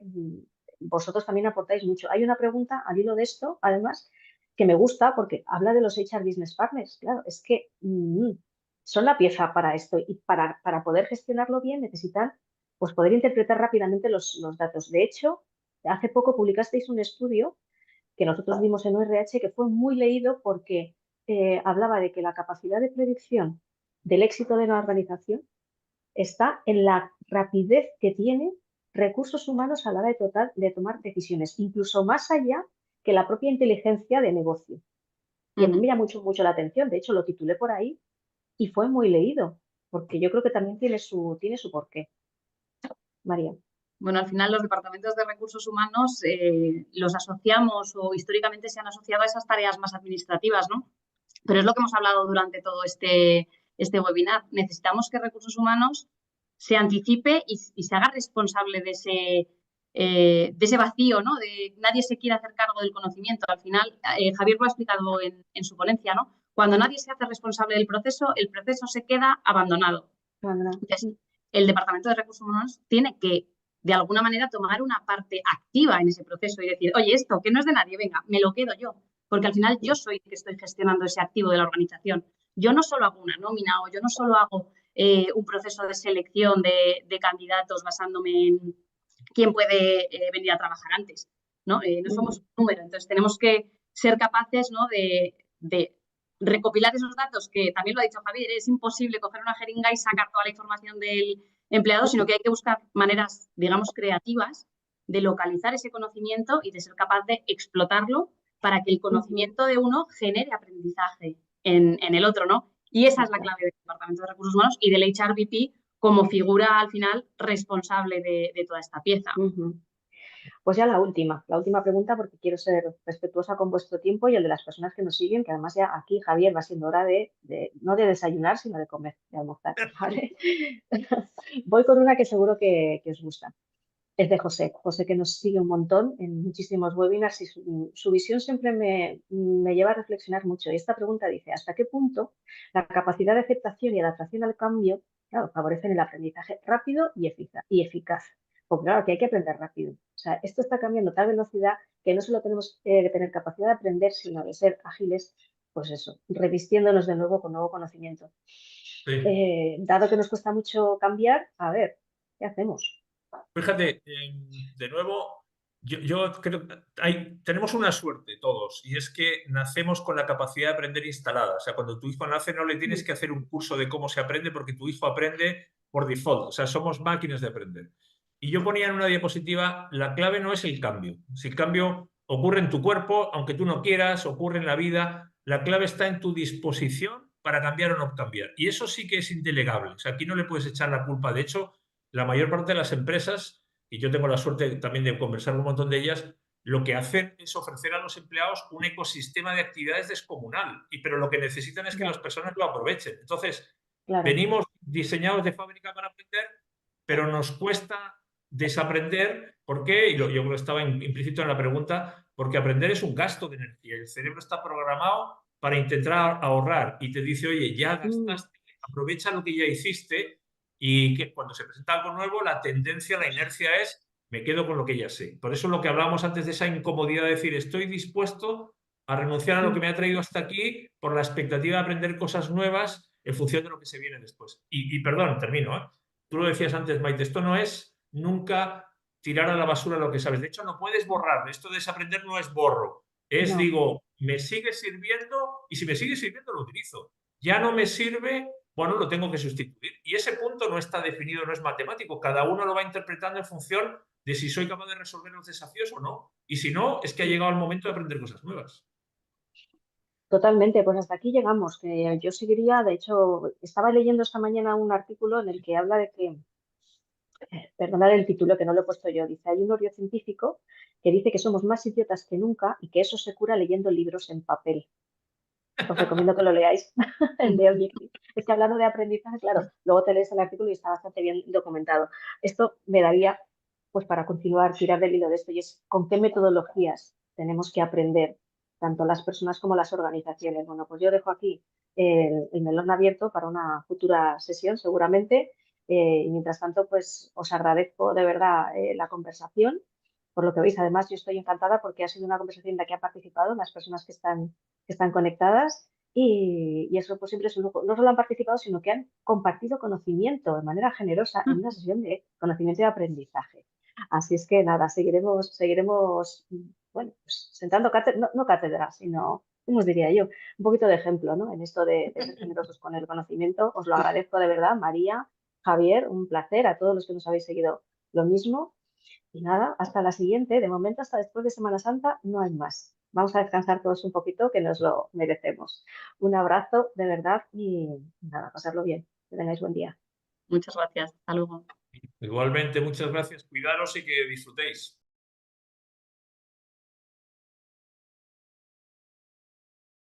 vosotros también aportáis mucho. Hay una pregunta al hilo de esto, además, que me gusta porque habla de los HR Business Partners. Claro, es que son la pieza para esto y para poder gestionarlo bien necesitan pues, poder interpretar rápidamente los datos. De hecho, hace poco publicasteis un estudio que nosotros vimos en ORH que fue muy leído porque hablaba de que la capacidad de predicción del éxito de la organización está en la rapidez que tiene recursos humanos a la hora de tomar decisiones, incluso más allá que la propia inteligencia de negocio. Y a mí me llama mucho la atención, de hecho lo titulé por ahí y fue muy leído, porque yo creo que también tiene su porqué. María. Bueno, al final los departamentos de recursos humanos los asociamos o históricamente se han asociado a esas tareas más administrativas, ¿no? Pero es lo que hemos hablado durante todo este webinar. Necesitamos que recursos humanos se anticipe y se haga responsable de ese vacío, ¿no? De nadie se quiere hacer cargo del conocimiento. Al final, Javier lo ha explicado en su ponencia, ¿no? Cuando nadie se hace responsable del proceso, el proceso se queda abandonado. Entonces, el Departamento de Recursos Humanos tiene que, de alguna manera, tomar una parte activa en ese proceso y decir, oye, esto que no es de nadie, venga, me lo quedo yo. Porque al final yo soy el que estoy gestionando ese activo de la organización. Yo no solo hago una nómina o yo no solo hago un proceso de selección de candidatos basándome en quién puede venir a trabajar antes, ¿no? No somos un número, entonces tenemos que ser capaces, ¿no? de recopilar esos datos, que también lo ha dicho Javier, es imposible coger una jeringa y sacar toda la información del empleado, sino que hay que buscar maneras, digamos, creativas de localizar ese conocimiento y de ser capaz de explotarlo para que el conocimiento de uno genere aprendizaje en el otro, ¿no? Y esa es la clave del Departamento de Recursos Humanos y del HRBP como figura, al final, responsable de toda esta pieza. Pues ya la última pregunta, porque quiero ser respetuosa con vuestro tiempo y el de las personas que nos siguen, que además ya aquí, Javier, va siendo hora no de desayunar, sino de comer, de almorzar, ¿vale? Voy con una que seguro que os gusta. Es de José, que nos sigue un montón en muchísimos webinars y su visión siempre me lleva a reflexionar mucho. Y esta pregunta dice, ¿hasta qué punto la capacidad de aceptación y adaptación al cambio, claro, favorecen el aprendizaje rápido y eficaz? Porque claro, que hay que aprender rápido. O sea, esto está cambiando a tal velocidad que no solo tenemos que tener capacidad de aprender, sino de ser ágiles, pues eso, revistiéndonos de nuevo con nuevo conocimiento. Sí. Dado que nos cuesta mucho cambiar, a ver, ¿qué hacemos? Fíjate, de nuevo, yo creo que tenemos una suerte todos, y es que nacemos con la capacidad de aprender instalada. O sea, cuando tu hijo nace no le tienes que hacer un curso de cómo se aprende porque tu hijo aprende por default. O sea, somos máquinas de aprender. Y yo ponía en una diapositiva, la clave no es el cambio. Si el cambio ocurre en tu cuerpo, aunque tú no quieras, ocurre en la vida, la clave está en tu disposición para cambiar o no cambiar. Y eso sí que es indelegable. O sea, aquí no le puedes echar la culpa. De hecho, la mayor parte de las empresas, y yo tengo la suerte también de conversar con un montón de ellas, lo que hacen es ofrecer a los empleados un ecosistema de actividades descomunal, pero lo que necesitan es que las personas lo aprovechen. Entonces, venimos diseñados de fábrica para aprender, pero nos cuesta desaprender. ¿Por qué? Y yo creo que estaba implícito en la pregunta, porque aprender es un gasto de energía. El cerebro está programado para intentar ahorrar y te dice, oye, ya gastaste, aprovecha lo que ya hiciste. Y que cuando se presenta algo nuevo, la tendencia, la inercia es, me quedo con lo que ya sé. Por eso lo que hablábamos antes de esa incomodidad de decir, estoy dispuesto a renunciar a lo que me ha traído hasta aquí por la expectativa de aprender cosas nuevas en función de lo que se viene después. Y perdón, termino, ¿eh? Tú lo decías antes, Maite, esto no es nunca tirar a la basura lo que sabes. De hecho, no puedes borrar. Esto de desaprender no es borro. Es, No. digo, me sigue sirviendo y si me sigue sirviendo lo utilizo. Ya no me sirve, bueno, lo tengo que sustituir. Y ese punto no está definido, no es matemático. Cada uno lo va interpretando en función de si soy capaz de resolver los desafíos o no. Y si no, es que ha llegado el momento de aprender cosas nuevas. Totalmente, pues hasta aquí llegamos, que yo seguiría, de hecho, estaba leyendo esta mañana un artículo en el que habla de que, perdonad el título que no lo he puesto yo, dice, hay un neurocientífico que dice que somos más idiotas que nunca y que eso se cura leyendo libros en papel. Os recomiendo que lo leáis, el de Objective. Es que hablando de aprendizaje, claro, luego te lees el artículo y está bastante bien documentado. Esto me daría, pues para continuar, tirar del hilo de esto, y es con qué metodologías tenemos que aprender, tanto las personas como las organizaciones. Bueno, pues yo dejo aquí el melón abierto para una futura sesión, seguramente. Y mientras tanto, pues os agradezco de verdad la conversación. Por lo que veis, además, yo estoy encantada porque ha sido una conversación en la que han participado las personas que están conectadas y eso pues siempre es un lujo. No solo han participado, sino que han compartido conocimiento de manera generosa en una sesión de conocimiento y aprendizaje. Así es que nada, seguiremos bueno, pues, sentando cátedra, no cátedra, sino, ¿cómo os diría yo? Un poquito de ejemplo, ¿no? En esto de ser generosos con el conocimiento. Os lo agradezco de verdad, María, Javier, un placer. A todos los que nos habéis seguido, lo mismo. Y nada, hasta la siguiente. De momento, hasta después de Semana Santa, no hay más. Vamos a descansar todos un poquito, que nos lo merecemos. Un abrazo, de verdad, y nada, pasarlo bien. Que tengáis buen día. Muchas gracias. Hasta luego. Igualmente, muchas gracias. Cuidaros y que disfrutéis.